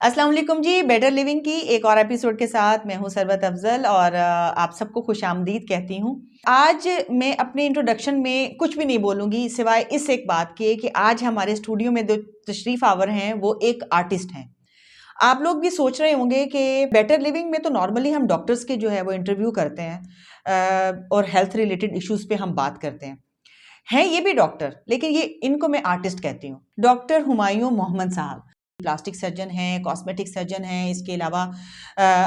अस्सलाम वालेकुम जी। Better living की एक और एपिसोड के साथ मैं हूं सरवत अफजल और आप सबको खुशामदीद कहती हूं। आज मैं अपने इंट्रोडक्शन में कुछ भी नहीं बोलूंगी सिवाय इस एक बात के कि आज हमारे स्टूडियो में जो तशरीफ आवर हैं वो एक आर्टिस्ट हैं। आप लोग भी सोच रहे होंगे कि बेटर लिविंग में तो नॉर्मली हम डॉक्टर्स के जो है वो इंटरव्यू करते हैं और हेल्थ रिलेटेड इश्यूज पे हम बात करते हैं ये भी डॉक्टर, लेकिन ये इनको मैं आर्टिस्ट कहती हूँ। डॉक्टर हुमायूं मोहम्मद साहब प्लास्टिक सर्जन हैं, कॉस्मेटिक सर्जन हैं, इसके अलावा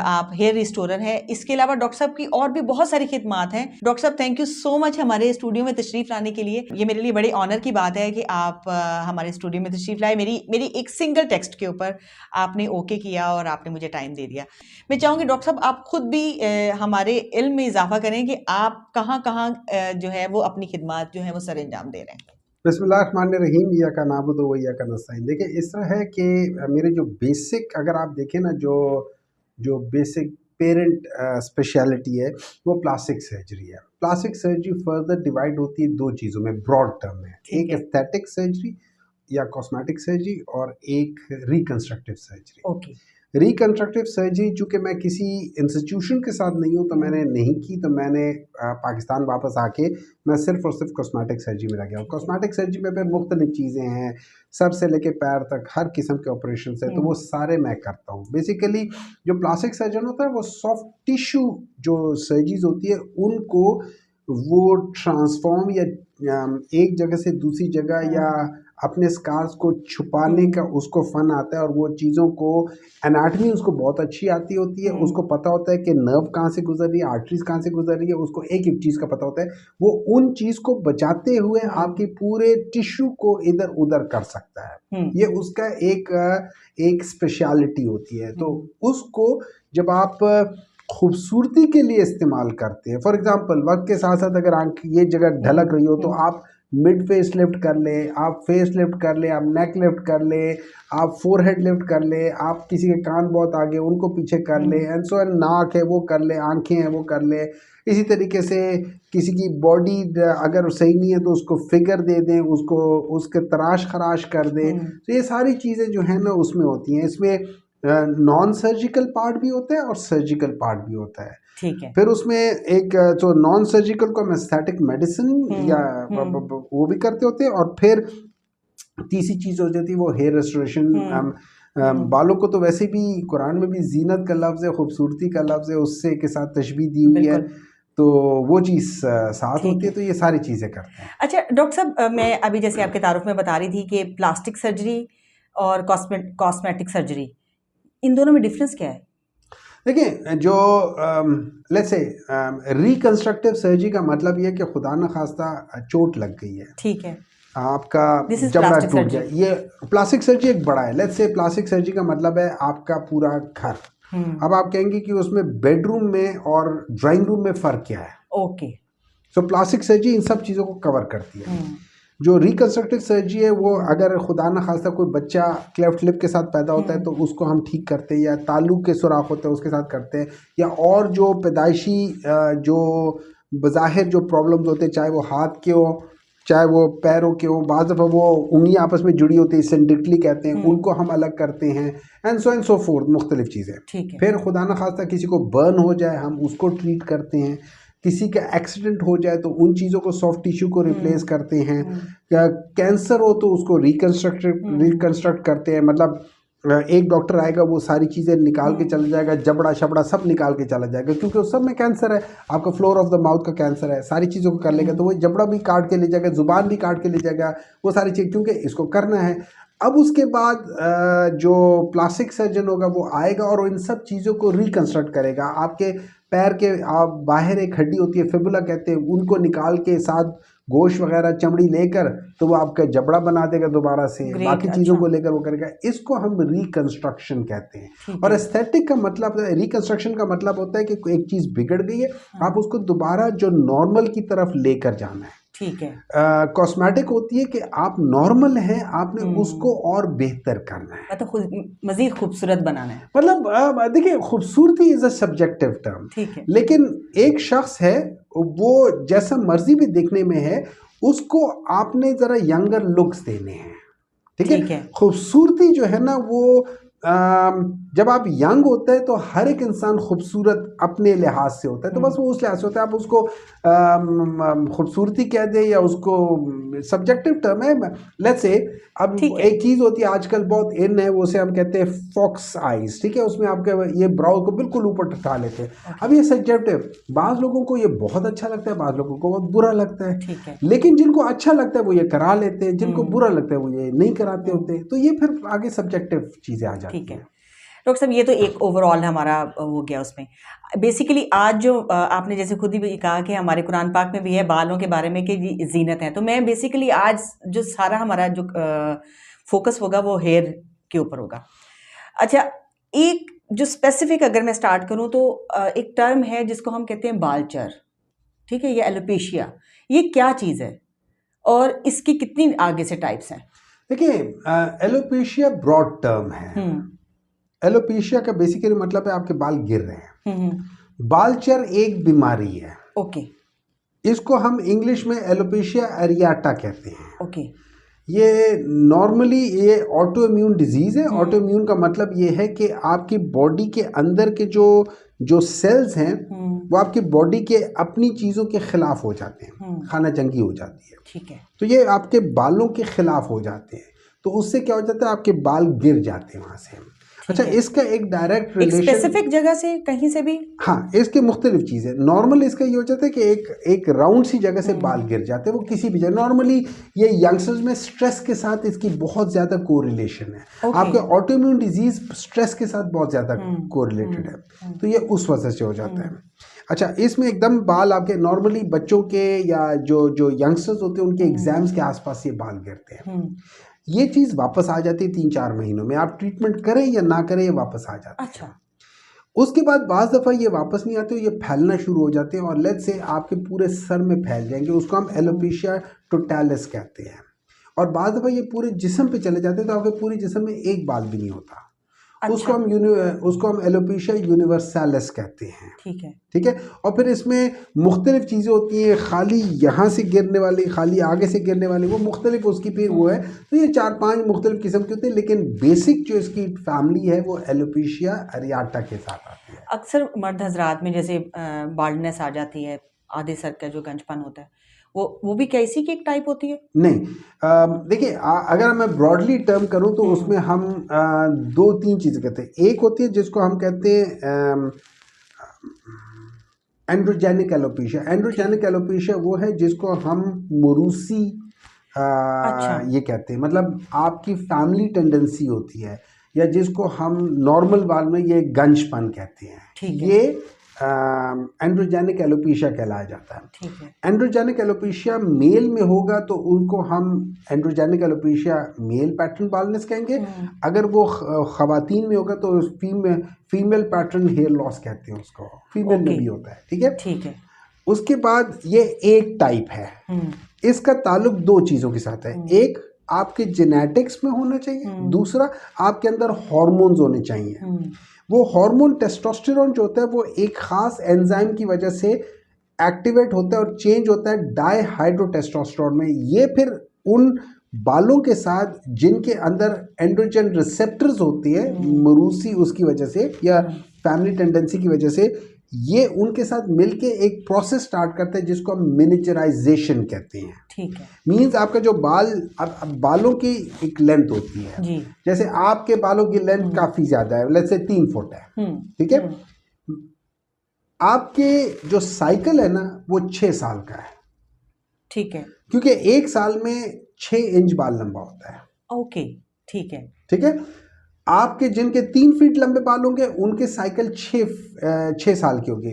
आप हेयर रिस्टोरर हैं। इसके अलावा डॉक्टर साहब की और भी बहुत सारी खिदमात हैं। डॉक्टर साहब, थैंक यू सो मच हमारे स्टूडियो में तशरीफ लाने के लिए। ये मेरे लिए बड़े ऑनर की बात है कि आप हमारे स्टूडियो में तशरीफ लाए। मेरी एक सिंगल टेक्स्ट के ऊपर आपने ओके किया और आपने मुझे टाइम दे दिया। मैं चाहूँगी डॉक्टर साहब आप खुद भी हमारे इल्म में इजाफा करें कि आप कहाँ कहाँ जो है वो अपनी खिदमात जो है वो सर अंजाम दे रहे हैं। बिस्मिल्लाहिर्रहमानिर्रहीम, या का नाबुदु व इय्याका नस्तईन। देखिए, इस तरह है कि मेरे जो बेसिक, अगर आप देखें ना, जो जो बेसिक पेरेंट स्पेशलिटी है वो प्लास्टिक सर्जरी है। प्लास्टिक सर्जरी फर्दर डिवाइड होती है दो चीज़ों में, ब्रॉड टर्म में। एक एस्थेटिक सर्जरी या कॉस्मेटिक सर्जरी और एक reconstructive surgery. Okay. Reconstructive surgery चूँकि मैं किसी इंस्टीट्यूशन के साथ नहीं हूँ तो मैंने नहीं की, तो मैंने पाकिस्तान वापस आके मैं सिर्फ और सिर्फ कॉस्मेटिक सर्जरी में लग गया। कॉस्मेटिक सर्जरी में फिर मुख्तलिफ चीज़ें हैं, सर से लेके पैर तक हर किस्म के ऑपरेशन है, तो वो सारे मैं करता हूँ। बेसिकली जो प्लास्टिक सर्जन होता है वो सॉफ्ट टिश्यू जो सर्जरीज होती है उनको वो ट्रांसफॉर्म या एक जगह से दूसरी जगह या अपने स्कार्स को छुपाने का उसको फन आता है, और वो चीज़ों को एनाटमी उसको बहुत अच्छी आती होती है। उसको पता होता है कि नर्व कहाँ से गुजर रही है, आर्टरीज कहाँ से गुजर रही है, उसको एक एक चीज़ का पता होता है। वो उन चीज़ को बचाते हुए आपके पूरे टिश्यू को इधर उधर कर सकता है। ये उसका एक स्पेशलिटी होती है। तो उसको जब आप खूबसूरती के लिए इस्तेमाल करते हैं, फॉर एग्जांपल वक्त के साथ साथ अगर आंख ये जगह ढलक रही हो तो आप मिड फेस लिफ्ट कर ले, आप फेस लिफ्ट कर ले, आप नेक लिफ्ट कर ले, आप फोरहेड लिफ्ट कर ले, आप किसी के कान बहुत आगे उनको पीछे कर ले, एंड सो एंड नाक है वो कर ले, आंखें हैं वो कर ले। इसी तरीके से किसी की बॉडी अगर सही नहीं है तो उसको फिगर दे दें, उसको उसके तराश खराश कर दें। तो ये सारी चीज़ें जो है ना उसमें होती हैं। इसमें नॉन सर्जिकल पार्ट भी होता है और सर्जिकल पार्ट भी होता है। ठीक है। फिर उसमें एक जो नॉन सर्जिकल को हम एस्थेटिक मेडिसिन या वो भी करते होते हैं, और फिर तीसरी चीज हो जाती है वो हेयर रेस्टोरेशन। बालों को तो वैसे भी कुरान में भी जीनत का लफ्ज़ है, खूबसूरती का लफ्ज़ है, उससे के साथ तशबीह दी हुई है, तो वो चीज़ साथ होती है। तो ये सारी चीज़ें करते हैं। अच्छा डॉक्टर साहब, मैं अभी जैसे आपके तारुफ में बता रही थी कि प्लास्टिक सर्जरी और कॉस्मेटिक सर्जरी, इन दोनों में डिफरेंस क्या है? देखिए, जो लेट्स से रिकंस्ट्रक्टिव सर्जरी का मतलब ये है कि खुदा न खास्ता चोट लग गई है, ठीक है, आपका जबड़ा टूट गया। ये प्लास्टिक सर्जरी एक बड़ा है। लेट्स से प्लास्टिक सर्जरी का मतलब है आपका पूरा घर। अब आप कहेंगे कि उसमें बेडरूम में और ड्राइंग रूम में फ़र्क क्या है? Okay. So plastic surgery in सब चीज़ों को कवर करती है। जो रिकंस्ट्रक्टिव सर्जरी है वो अगर खुदा न खास्ता कोई बच्चा क्लेफ्ट लिप के साथ पैदा होता है तो उसको हम ठीक करते हैं, या तालू के सुराख होते हैं उसके साथ करते हैं, या और जो पैदाइशी जो बज़ाहिर जो प्रॉब्लम्स होते हैं, चाहे वो हाथ के हो चाहे वो पैरों के हो, बाज़ दफ़ा वो उंगलियां आपस में जुड़ी होती है, सिंडिकली कहते हैं, उनको हम अलग करते हैं, एंड सो फोर्थ, मुख्तलिफ चीज़ें। फिर खुदा न खास्ता किसी को बर्न हो जाए हम उसको ट्रीट करते हैं, किसी का एक्सीडेंट हो जाए तो उन चीज़ों को सॉफ्ट टिश्यू को रिप्लेस करते हैं, कैंसर हो तो उसको रिकंस्ट्रक्ट करते हैं। मतलब एक डॉक्टर आएगा वो सारी चीज़ें निकाल के चला जाएगा, जबड़ा शबड़ा सब निकाल के चला जाएगा, क्योंकि उस सब में कैंसर है। आपका फ्लोर ऑफ द माउथ का कैंसर है, सारी चीज़ों को कर लेगा तो वो जबड़ा भी काट के ले जाएगा, जुबान भी काट के ले जाएगा, वो सारी चीज़, क्योंकि इसको करना है। अब उसके बाद जो प्लास्टिक सर्जन होगा वो आएगा और इन सब चीज़ों को रिकंस्ट्रक्ट करेगा। आपके पैर के आप बाहर एक हड्डी होती है, फिबुला कहते हैं, उनको निकाल के साथ गोश्त वगैरह चमड़ी लेकर तो वो आपका जबड़ा बना देगा दोबारा से, बाकी चीज़ों को लेकर वो करेगा। इसको हम रिकंस्ट्रक्शन कहते हैं। और एस्थेटिक का मतलब, रिकंस्ट्रक्शन का मतलब होता है कि एक चीज़ बिगड़ गई है, आप उसको दोबारा जो नॉर्मल की तरफ लेकर जाना है। ठीक है। कॉस्मेटिक होती है कि आप नॉर्मल हैं, आपने उसको और बेहतर करना है, मतलब मजीद खूबसूरत बनाना है। मतलब देखिए, खूबसूरती इज अ सब्जेक्टिव टर्म, ठीक है। लेकिन एक शख्स है वो जैसा मर्जी भी दिखने में है, उसको आपने जरा यंगर लुक्स देने हैं। ठीक है। खूबसूरती जो है ना वो जब आप यंग होते हैं तो हर एक इंसान खूबसूरत अपने लिहाज से होता है, तो बस वो उस लिहाज से होता है। आप उसको खूबसूरती कह दें या उसको सब्जेक्टिव टर्म है। लेट्स से अब ठीक है। एक चीज़ होती है आजकल बहुत इन है, वो से हम कहते हैं फॉक्स आइज, ठीक है, उसमें आपके ये ब्राउ को बिल्कुल ऊपर उठा लेते हैं। अब ये सब्जेक्टिव, बाज़ लोगों को ये बहुत अच्छा लगता है, बाज़ लोगों को बहुत बुरा लगता है। ठीक है। लेकिन जिनको अच्छा लगता है वो ये करा लेते हैं, जिनको बुरा लगता है वो ये नहीं कराते होते, तो ये फिर आगे सब्जेक्टिव चीज़ें आ जाती ठीक है हैं। डॉक्टर साहब, ये तो एक ओवरऑल हमारा हो गया उसमें। बेसिकली आज जो आपने जैसे खुद ही भी कहा कि हमारे कुरान पाक में भी है बालों के बारे में कि जीनत है, तो मैं बेसिकली आज जो सारा हमारा जो फोकस होगा वो हेयर के ऊपर होगा। अच्छा, एक जो स्पेसिफिक अगर मैं स्टार्ट करूं तो एक टर्म है जिसको हम कहते हैं बालचर, ठीक है, या एलोपेशिया। ये क्या चीज़ है और इसकी कितनी आगे से टाइप्स हैं? देखिए, एलोपेशिया ब्रॉड टर्म है। एलोपेशिया का बेसिकली मतलब है आपके बाल गिर रहे हैं। बालचर एक बीमारी है। ओके। इसको हम इंग्लिश में एलोपेशिया एरियाटा कहते हैं। ओके। ये नॉर्मली ये ऑटो इम्यून डिजीज है। ऑटो इम्यून का मतलब ये है कि आपकी बॉडी के अंदर के जो जो सेल्स हैं वो आपकी बॉडी के अपनी चीज़ों के खिलाफ हो जाते हैं, खाना जंगी हो जाती है। ठीक है। तो ये आपके बालों के खिलाफ हो जाते हैं, तो उससे क्या हो जाता है, आपके बाल गिर जाते हैं वहाँ से। अच्छा, इसका एक डायरेक्ट रिलेशन स्पेसिफिक जगह से कहीं से भी? हाँ, इसके मुख्तलिफ चीज़ें। नॉर्मल इसका ये हो जाता है कि एक राउंड सी जगह से बाल गिर जाते हैं, वो किसी भी जगह। नॉर्मली ये यंगस्टर्स में स्ट्रेस के साथ इसकी बहुत ज़्यादा कोरिलेशन है। आपके ऑटोइम्यून डिजीज स्ट्रेस के साथ बहुत ज़्यादा कोरिलेटेड है, तो ये उस वजह से हो जाता है। अच्छा, इसमें एकदम बाल आपके नॉर्मली बच्चों के या जो जो यंगस्टर्स होते हैं उनके एग्जाम्स के आसपास ये बाल गिरते हैं। ये चीज़ वापस आ जाती है 3-4 महीनों में, आप ट्रीटमेंट करें या ना करें ये वापस आ जाती है। अच्छा। उसके बाद बाज़ दफ़ा ये वापस नहीं आते, ये फैलना शुरू हो जाते हैं और लेट्स से आपके पूरे सर में फैल जाएंगे। उसको हम एलोपेशिया टोटैलिस कहते हैं। और बाज़ दफ़ा ये पूरे जिस्म पे चले जाते हैं, तो आपके पूरे जिस्म में एक बाल भी नहीं होता। अच्छा। उसको हम एलोपेशिया यूनिवर्सैलिस कहते हैं। ठीक है। ठीक है। और फिर इसमें मुख्तलिफ चीज़ें होती हैं, खाली यहाँ से गिरने वाली, खाली आगे से गिरने वाली, वो मुख्तलिफ उसकी फिर वो है। तो ये 4-5 मुख्तलिफ किस्म की होती है, लेकिन बेसिक जो इसकी फैमिली है वो एलोपेशिया एरियाटा के साथ आती है। अक्सर मर्द हजरात में जैसे बाल्डनेस आ जाती है, आधे सर का जो गंजपन होता है, वो भी क्या इसी की एक टाइप होती है? नहीं, देखिए, अगर मैं ब्रॉडली टर्म करूं तो उसमें हम 2-3 चीज़ें कहते हैं। एक होती है जिसको हम कहते हैं एंड्रोजेनिक एलोपेशिया। एंड्रोजेनिक एलोपेशिया वो है जिसको हम मोरूसी ये कहते हैं, मतलब आपकी फैमिली टेंडेंसी होती है, या जिसको हम नॉर्मल बाल में ये गंजपन कहते हैं। ये एंड्रोजेनिक एलोपेशिया कहलाया जाता है। ठीक है। एंड्रोजेनिक एलोपेशिया मेल में होगा तो उनको हम एंड्रोजेनिक एलोपेशिया मेल पैटर्न बालनेस कहेंगे। अगर वो खवातीन में होगा तो फीमेल पैटर्न हेयर लॉस कहते हैं उसको, फीमेल में भी होता है। ठीक है। ठीक है। उसके बाद ये एक टाइप है, इसका ताल्लुक 2 चीज़ों के साथ है। एक आपके जेनेटिक्स में होना चाहिए, दूसरा आपके अंदर हॉर्मोन्स होने चाहिए। वो हार्मोन टेस्टोस्टेरोन जो होता है वो एक खास एंजाइम की वजह से एक्टिवेट होता है और चेंज होता है डाईहाइड्रोटेस्टोस्टेरोन में। ये फिर उन बालों के साथ जिनके अंदर एंड्रोजन रिसेप्टर्स होती है, मरूसी उसकी वजह से या फैमिली टेंडेंसी की वजह से, ये उनके साथ मिलके एक प्रोसेस स्टार्ट करते हैं जिसको हम मिनिएचराइजेशन कहते हैं। ठीक है। मीन्स आपका जो बालों की एक लेंथ होती है जी। जैसे आपके बालों की लेंथ काफ़ी ज़्यादा है, लेट्स से 3 फुट है। ठीक है। आपके जो साइकिल है ना वो 6 साल का है। ठीक है। क्योंकि एक साल में 6 इंच बाल लंबा होता है। ओके। ठीक है। ठीक है। आपके जिनके 3 फीट लंबे बाल होंगे उनके साइकिल 6 साल की होगी।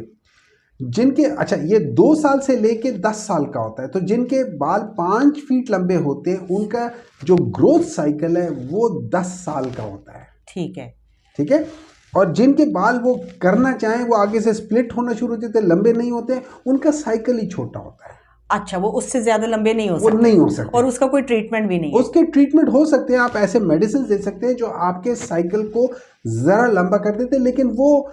जिनके, अच्छा, ये 2 साल से लेके 10 साल का होता है। तो जिनके बाल 5 फीट लंबे होते हैं उनका जो ग्रोथ साइकिल है वो 10 साल का होता है। ठीक है। ठीक है। और जिनके बाल वो करना चाहें वो आगे से स्प्लिट होना शुरू हो जाते हैं, लंबे नहीं होते, उनका साइकिल ही छोटा होता है। अच्छा, वो उससे ज्यादा लंबे नहीं हो वो सकते? नहीं हो सकते। और उसका कोई ट्रीटमेंट भी नहीं है? उसके ट्रीटमेंट हो सकते हैं, आप ऐसे मेडिसिन दे सकते हैं जो आपके साइकिल को जरा लंबा कर देते हैं, लेकिन वो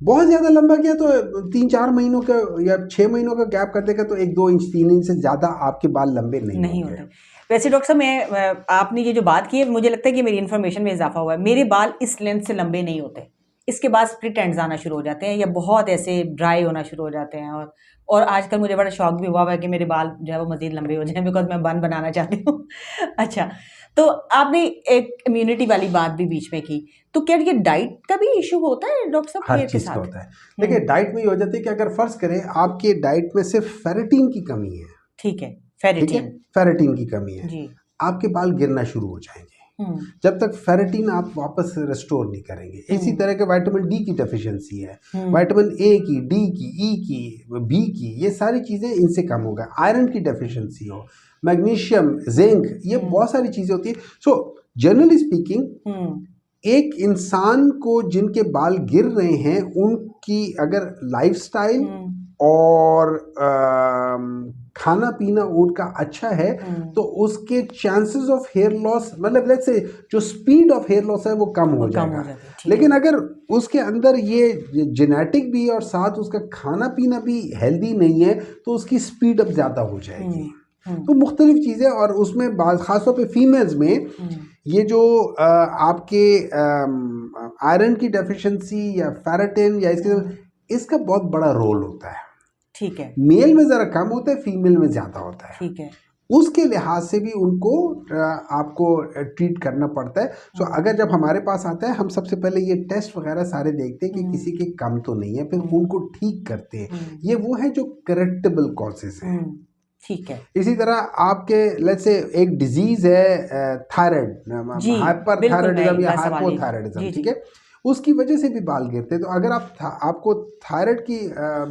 बहुत ज़्यादा लंबा किया तो 3-4 महीनों का या 6 महीनों का गैप कर देगा तो 1-2 इंच 3 इंच से ज़्यादा आपके बाल लंबे नहीं होंगे। वैसे डॉक्टर साहब आपने ये जो बात की है, मुझे लगता है कि मेरी इन्फॉर्मेशन में इजाफा हुआ है। मेरे बाल इस लेंथ से लंबे नहीं होते, इसके बाद स्प्लिट एंड्स आना शुरू हो जाते हैं या बहुत ऐसे ड्राई होना शुरू हो जाते हैं। और आजकल मुझे बड़ा शौक भी हुआ है कि मेरे बाल जो है वो मजीद लंबे हो जाएं, बिकॉज मैं बन बनाना चाहती हूँ। अच्छा, तो आपने एक इम्यूनिटी वाली बात भी बीच में की, तो क्या ये डाइट का भी इशू होता है डॉक्टर साहब हर हेयर के चीज़ का साथ? होता है। देखिए डाइट में ये हो जाती है कि अगर फ़र्ज़ करें आपके डाइट में सिर्फ फेरेटिन की कमी है, ठीक है, ठीक है, फेरिटिन फेरेटिन की कमी है, जी। आपके बाल गिरना शुरू हो जाएंगे हम्म जब तक फेरेटिन आप वापस रिस्टोर नहीं करेंगे। इसी तरह के विटामिन डी की डेफिशिएंसी है, विटामिन ए की, डी की, ई की, बी की, ये सारी चीज़ें इनसे कम हो गए। आयरन की डेफिशिएंसी हो, मैग्नीशियम, जिंक, ये बहुत सारी चीज़ें होती है। सो जनरली स्पीकिंग एक इंसान को जिनके बाल गिर रहे हैं उनकी अगर लाइफस्टाइल और खाना पीना उनका अच्छा है तो उसके चांसेस ऑफ हेयर लॉस, मतलब लेट्स से जो स्पीड ऑफ हेयर लॉस है वो कम हो जाएगा। लेकिन अगर उसके अंदर ये जेनेटिक भी और साथ उसका खाना पीना भी हेल्दी नहीं है तो उसकी स्पीड अब ज़्यादा हो जाएगी। तो मुख्तलिफ चीज़ें, और उसमें ख़ासतौर पे फीमेल्स में ये जो आपके आयरन की डेफिशिएंसी या फेरेटिन या इसका बहुत बड़ा रोल होता है। ठीक है, मेल में ज़रा कम होता है, फीमेल में ज़्यादा होता है। ठीक है, उसके लिहाज से भी उनको आपको ट्रीट करना पड़ता है। सो अगर जब हमारे पास आता है हम सबसे पहले ये टेस्ट वगैरह सारे देखते हैं कि किसी के कम तो नहीं है, फिर उनको ठीक करते हैं। ये वो है जो करेक्टेबल कॉजेज हैं। ठीक है। इसी तरह आपके लेट्स से एक डिजीज है थायराइड, हाइपर थायराइडिज्म या हाइपोथायराइडिज्म, ठीक है, उसकी वजह से भी बाल गिरते हैं। तो अगर आपको थायराइड की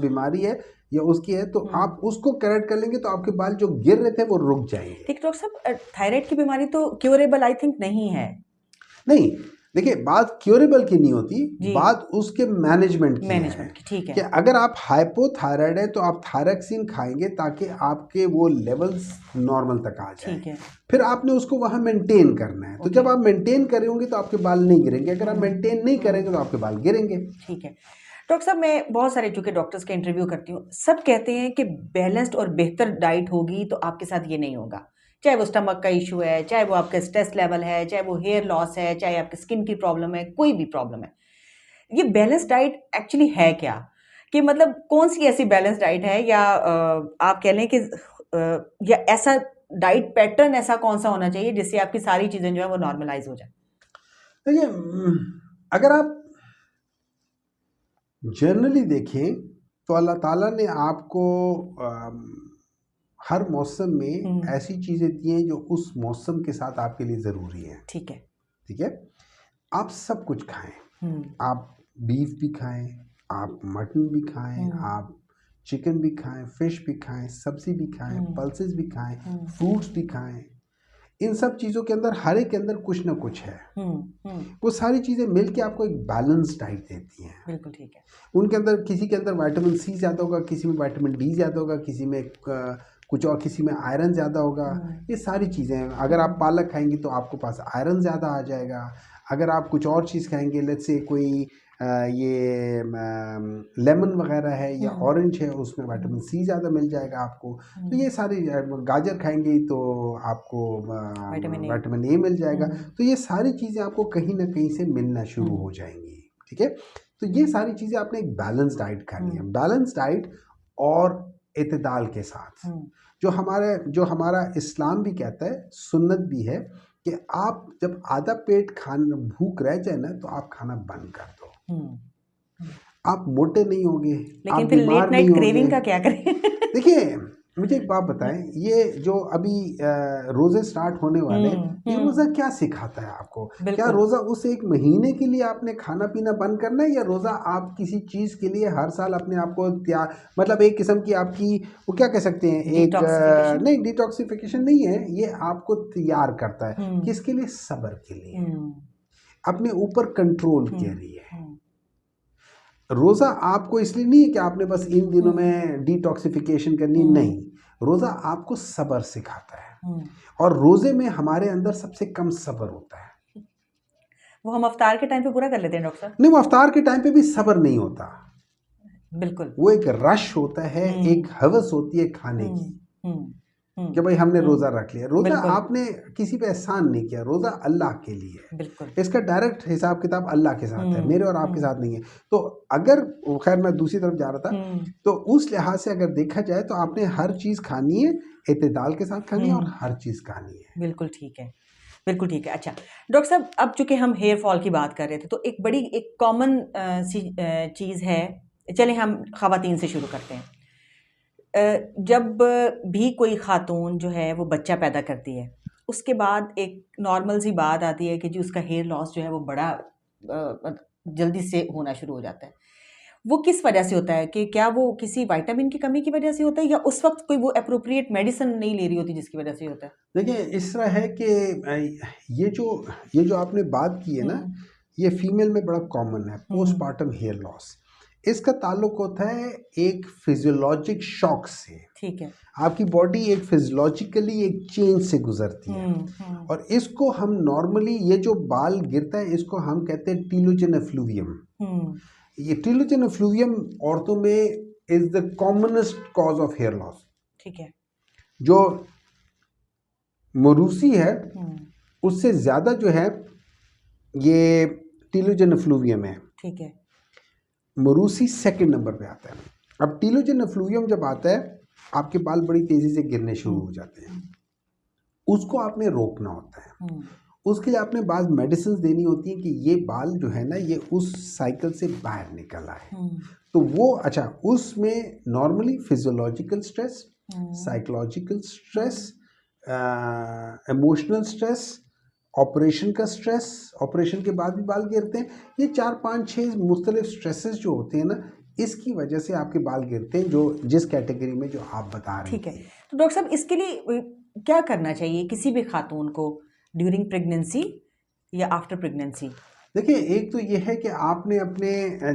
बीमारी है या उसकी है तो आप उसको करेक्ट कर लेंगे तो आपके बाल जो गिर रहे थे वो रुक जाएंगे। ठीक डॉक्टर साहब, थायराइड की बीमारी तो क्योरेबल आई थिंक नहीं है। नहीं, देखिए बात क्योरेबल की नहीं होती, बात उसके मैनेजमेंट की है। ठीक है कि अगर आप हाइपोथायराइड है तो आप थायरक्सिन खाएंगे ताकि आपके वो लेवल्स नॉर्मल तक आ जाए। ठीक है, फिर आपने उसको वहाँ मेंटेन करना है। तो जब आप मेंटेन कर रहे होंगे तो आपके बाल नहीं गिरेंगे, अगर आप मेंटेन नहीं करेंगे तो आपके बाल गिरेंगे। ठीक है डॉक्टर साहब, मैं बहुत सारे चूंकि डॉक्टर्स के इंटरव्यू करती हूँ, सब कहते हैं कि बैलेंस्ड और बेहतर डाइट होगी तो आपके साथ ये नहीं होगा। चाहे वो स्टमक का इशू है, चाहे वो आपका स्ट्रेस लेवल है, चाहे वो हेयर लॉस है, चाहे आपकी स्किन की प्रॉब्लम है, कोई भी प्रॉब्लम है। ये बैलेंस डाइट एक्चुअली है क्या? कि मतलब कौन सी ऐसी बैलेंस डाइट है, या आप कह लें कि या ऐसा डाइट पैटर्न ऐसा कौन सा होना चाहिए जिससे आपकी सारी चीज़ें जो है वो नॉर्मलाइज हो जाए? देखिए अगर आप जनरली देखें तो अल्लाह ताला ने आपको हर मौसम में ऐसी चीज़ें दी हैं जो उस मौसम के साथ आपके लिए ज़रूरी हैं। ठीक है, ठीक है, आप सब कुछ खाएं, आप बीफ भी खाएं, आप मटन भी खाएं, आप चिकन भी खाएं, फिश भी खाएं, सब्जी भी खाएं, पल्सेस भी खाएं, फ्रूट्स भी खाएं। इन सब चीज़ों के अंदर हर एक के अंदर कुछ ना कुछ है। वो सारी चीज़ें मिलके आपको एक बैलेंस डाइट देती हैं। बिल्कुल ठीक है। उनके अंदर किसी के अंदर विटामिन सी ज़्यादा होगा, किसी में विटामिन डी ज़्यादा होगा, किसी में कुछ और, किसी में आयरन ज़्यादा होगा। ये सारी चीज़ें हैं। अगर आप पालक खाएंगे तो आपको पास आयरन ज़्यादा आ जाएगा। अगर आप कुछ और चीज़ खाएंगे, लेट्स से कोई ये लेमन वगैरह है या ऑरेंज है, उसमें विटामिन सी ज़्यादा मिल जाएगा आपको। तो ये सारी, गाजर खाएंगे तो आपको विटामिन ए मिल जाएगा। तो ये सारी चीज़ें आपको कहीं ना कहीं से मिलना शुरू हो जाएंगी। ठीक है, तो ये सारी चीज़ें आपने एक बैलेंस डाइट खानी है। बैलेंस डाइट और इत्तेदाल के साथ, जो हमारा इस्लाम भी कहता है, सुन्नत भी है कि आप जब आधा पेट खाना भूख रह जाए ना तो आप खाना बंद कर दो। आप मोटे नहीं होगे, लेकिन फिर लेट नाइट क्रेविंग का क्या करें? देखिए मुझे एक बात बताएं, ये जो अभी रोज़े स्टार्ट होने वाले हैं, ये रोज़ा क्या सिखाता है आपको? क्या रोज़ा उस एक महीने के लिए आपने खाना पीना बंद करना है, या रोज़ा आप किसी चीज़ के लिए हर साल अपने आप को तैयार, मतलब एक किस्म की आपकी वो क्या कह सकते हैं, एक नहीं, डिटॉक्सिफिकेशन नहीं है, ये आपको तैयार करता है। किसके लिए? सब्र के लिए, अपने ऊपर कंट्रोल के लिए। रोज़ा आपको इसलिए नहीं है कि आपने बस इन दिनों में डिटॉक्सिफिकेशन करनी, नहीं, रोज़ा आपको सब्र सिखाता है। और रोज़े में हमारे अंदर सबसे कम सब्र होता है। वो हम अफ्तार के टाइम पे पूरा कर लेते हैं डॉक्टर साहब। नहीं, वो अफ्तार के टाइम पे भी सब्र नहीं होता। बिल्कुल, वो एक रश होता है, एक हवस होती है खाने की। कि भाई हमने हम्म, रोजा रख लिया। रोजा बिल्कुल आपने किसी पे एहसान नहीं किया, रोजा अल्लाह के लिए है। बिल्कुल। इसका डायरेक्ट हिसाब किताब अल्लाह के साथ है, मेरे और आपके हम्म साथ नहीं है। तो अगर, खैर मैं दूसरी तरफ जा रहा था, हम्म तो उस लिहाज से अगर देखा जाए तो आपने हर चीज़ खानी है, इत्तेदाल के साथ खानी है और हम्म, हर चीज़ खानी है। बिल्कुल ठीक है, बिल्कुल ठीक है। अच्छा डॉक्टर साहब, अब चूंकि हम हेयर फॉल की बात कर रहे थे, तो एक बड़ी एक कॉमन सी चीज़ है। चलें हम ख़वातीन से शुरू करते हैं। जब भी कोई खातून जो है वो बच्चा पैदा करती है, उसके बाद एक नॉर्मल सी बात आती है कि जी उसका हेयर लॉस जो है वो बड़ा जल्दी से होना शुरू हो जाता है। वो किस वजह से होता है? कि क्या वो किसी विटामिन की कमी की वजह से होता है, या उस वक्त कोई वो अप्रोप्रिएट मेडिसिन नहीं ले रही होती जिसकी वजह से होता है? देखिए इस तरह है कि ये जो आपने बात की है ना, हम्म ये फीमेल में बड़ा कॉमन है, हम्म पोस्टपार्टम हेयर लॉस। इसका ताल्लुक होता है एक फिजियोलॉजिक शॉक से। ठीक है। आपकी बॉडी एक फिजियोलॉजिकली एक चेंज से गुजरती है, हम्म, और इसको हम नॉर्मली, ये जो बाल गिरता है इसको हम कहते हैं टीलोजन एफ्लूवियम। हम्म, ये टीलोजन एफ्लूवियम औरतों में is the commonest cause of hair loss. ठीक है। जो मरूसी है हम्म, उससे ज़्यादा जो है ये टीलोजन एफ्लूवियम है। ठीक है। मरूसी सेकंड नंबर पे आता है। अब टीलोजन एफ्लूवियम जब आता है, आपके बाल बड़ी तेज़ी से गिरने शुरू हो जाते हैं। उसको आपने रोकना होता है। हम्म उसके लिए आपने बाद मेडिसिन देनी होती है कि ये बाल जो है ना, ये उस साइकिल से बाहर निकल आए। हम्म तो वो, अच्छा, उसमें normally physiological stress, hmm psychological stress, emotional stress, operation का स्ट्रेस, ऑपरेशन के बाद भी बाल गिरते हैं, ये 4 5 6 मुख्तलिफ स्ट्रेसेस जो होते हैं ना, इसकी वजह से आपके बाल गिरते हैं, जो जिस कैटेगरी में जो आप बता रही ठीक है। थी। तो डॉक्टर साहब, इसके लिए क्या करना चाहिए किसी भी खातून को ड्यूरिंग प्रेगनेंसी या आफ्टर प्रेगनेंसी? देखिए, एक तो ये है कि आपने अपने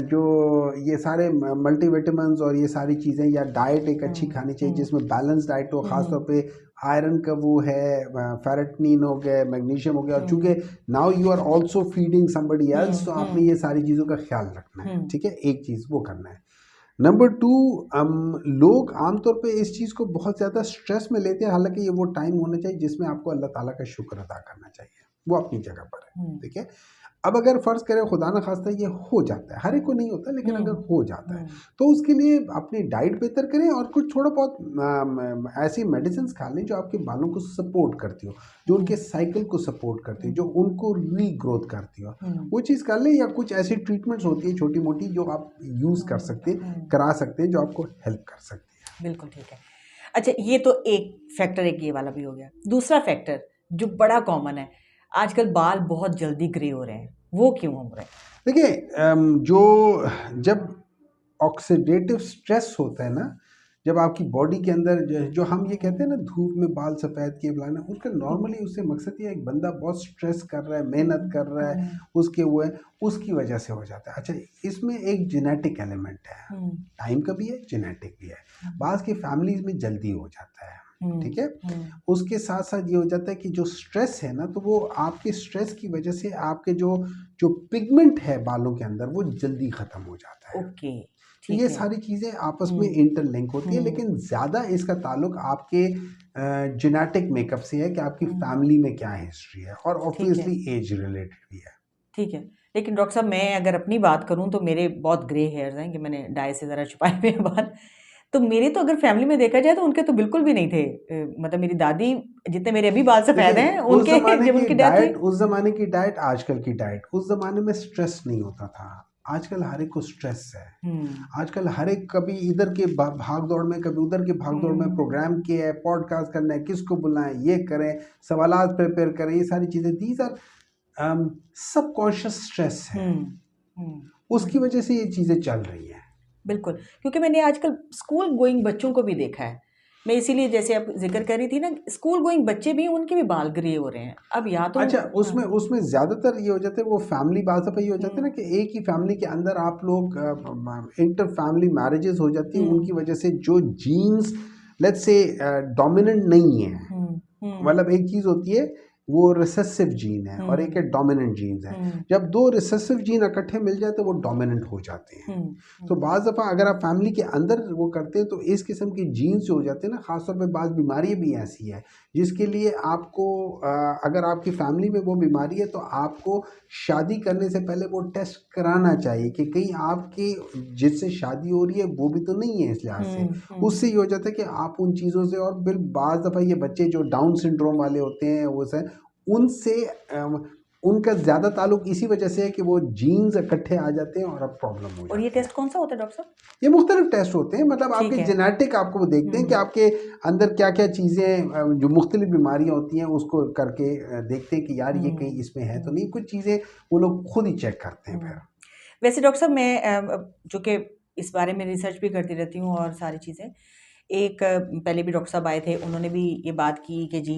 जो ये सारे मल्टीविटामिन्स और ये सारी चीज़ें, या डाइट एक अच्छी खानी चाहिए जिसमें बैलेंस डाइट हो, ख़ासतौर पे आयरन का वो है, फेरेटिनिन हो गया, मैग्नीशियम हो गया, और चूँकि now you are also feeding somebody else, तो आपने ये सारी चीज़ों का ख्याल रखना है। ठीक है, एक चीज़ वो करना है। नंबर 2, लोग आमतौर पे इस चीज़ को बहुत ज़्यादा स्ट्रेस में लेते हैं, हालांकि ये वो टाइम होना चाहिए जिसमें आपको अल्लाह ताला का शुक्र अदा करना चाहिए, वो अपनी जगह पर है। ठीक है, अब अगर फ़र्ज़ करें खुदा न खास्ता ये हो जाता है, हर एक को नहीं होता, लेकिन अगर हो जाता है, तो उसके लिए अपनी डाइट बेहतर करें और कुछ थोड़ा बहुत ऐसी मेडिसिन खा लें जो आपके बालों को सपोर्ट करती हो, जो उनके साइकिल को सपोर्ट करती हो, जो उनको रीग्रोथ करती हो, वो चीज़ कर लें। या कुछ ऐसी ट्रीटमेंट्स होती है छोटी मोटी जो आप यूज़ कर सकते हैं, करा सकते हैं, जो आपको हेल्प कर सकती है। बिल्कुल ठीक है। अच्छा, ये तो एक फैक्टर, एक ये वाला भी हो गया। दूसरा फैक्टर जो बड़ा कॉमन है, आजकल बाल बहुत जल्दी ग्रे हो रहे हैं, वो क्यों हो रहे हैं? देखिए, जो जब ऑक्सीडेटिव स्ट्रेस होता है ना, जब आपकी बॉडी के अंदर जो हम ये कहते हैं ना, धूप में बाल सफ़ेद किए फलाना, उसका नॉर्मली उससे मकसद ये है, एक बंदा बहुत स्ट्रेस कर रहा है, मेहनत कर रहा है, उसके वो है, उसकी वजह से हो जाता है। अच्छा, इसमें एक जेनेटिक एलिमेंट है, टाइम का भी है, जेनेटिक भी है। बाज़ की फैमिलीज में जल्दी हो जाता है। ठीक है, उसके साथ साथ ये हो जाता है कि जो स्ट्रेस है ना, तो वो आपके स्ट्रेस की वजह से आपके जो जो पिगमेंट है बालों के अंदर, वो जल्दी ख़त्म हो जाता है। ओके, तो ये सारी चीज़ें आपस में इंटरलिंक होती है, लेकिन ज़्यादा इसका ताल्लुक आपके जेनेटिक मेकअप से है कि आपकी फैमिली में क्या हिस्ट्री है, और ऑब्वियसली एज रिलेटेड भी है। ठीक है। लेकिन डॉक्टर साहब, मैं अगर अपनी बात करूं तो मेरे बहुत ग्रे हेयर्स हैं, कि मैंने डाई से ज़रा छुपाए हुए हैं बाल। तो मेरे तो अगर फैमिली में देखा जाए तो उनके तो बिल्कुल भी नहीं थे। मतलब मेरी दादी जितने मेरे अभी बाल सफ़ेद देखिए, हैं, उनके जब उनकी डेथ हुई। उस ज़माने की डाइट, आजकल की डाइट, उस ज़माने में स्ट्रेस नहीं होता था। आजकल हर एक को स्ट्रेस है। आजकल हर एक कभी इधर के भाग दौड़ में, कभी उधर के भाग दौड़ में, प्रोग्राम किए है, पॉडकास्ट करना है, किसको बुलाएं, ये करें, सवालात प्रिपेयर करें, ये सारी चीज़ें, दीज आर सबकॉन्शियस स्ट्रेस है। उसकी वजह से ये चीज़ें चल रही हैं। बिल्कुल, क्योंकि मैंने आजकल स्कूल गोइंग बच्चों को भी देखा है। मैं इसीलिए, जैसे आप जिक्र कर रही थी ना, स्कूल गोइंग बच्चे भी, उनके भी बाल ग्रे हो रहे हैं अब, या तो अच्छा, उसमें ज़्यादातर ये हो जाता है, वो फैमिली बात से ये हो जाता है ना, कि एक ही फैमिली के अंदर आप लोग इंटर फैमिली मैरिजेस हो जाती हैं, उनकी वजह से जो जीन्स लेट्स से डोमिनेंट नहीं है। मतलब एक चीज़ होती है वो रिसेसिव जीन है और एक है डोमिनेंट जीन्स है। जब दो रिसेसिव जीन इकट्ठे मिल जाए तो वो डोमिनेंट हो जाते हैं। तो बाज़ दफ़ा अगर आप फैमिली के अंदर वो करते हैं तो इस किस्म की जीन्स जो हो जाते हैं ना, ख़ासतौर पे बाज़ बीमारियाँ भी ऐसी है जिसके लिए आपको अगर आपकी फैमिली में वो बीमारी है तो आपको शादी करने से पहले वो टेस्ट कराना चाहिए कि कहीं आपके जिससे शादी हो रही है वो भी तो नहीं है इस लिहाज से। उससे ये हो जाता है कि आप उन चीज़ों से, और बिल बाज़ दफ़ा ये बच्चे जो डाउन सिंड्रोम वाले होते हैं वो से उनसे उनका ज़्यादा ताल्लुक इसी वजह से है कि वो जीन्स इकट्ठे आ जाते हैं और अब प्रॉब्लम हो और जाती ये है। टेस्ट कौन सा होता है डॉक्टर साहब? ये मुख्तलिफ टेस्ट होते हैं, मतलब ठीक आपके है। जेनेटिक आपको वो देखते हैं कि आपके अंदर क्या क्या चीज़ें जो मुख्तलिफ बीमारियां होती हैं उसको करके देखते हैं कि यार ये कहीं इसमें है तो नहीं। कुछ चीज़ें वो लोग खुद ही चेक करते हैं फिर। वैसे डॉक्टर साहब मैं जो कि इस बारे में रिसर्च भी करती रहती हूँ और सारी चीज़ें, एक पहले भी डॉक्टर साहब आए थे, उन्होंने भी ये बात की कि जी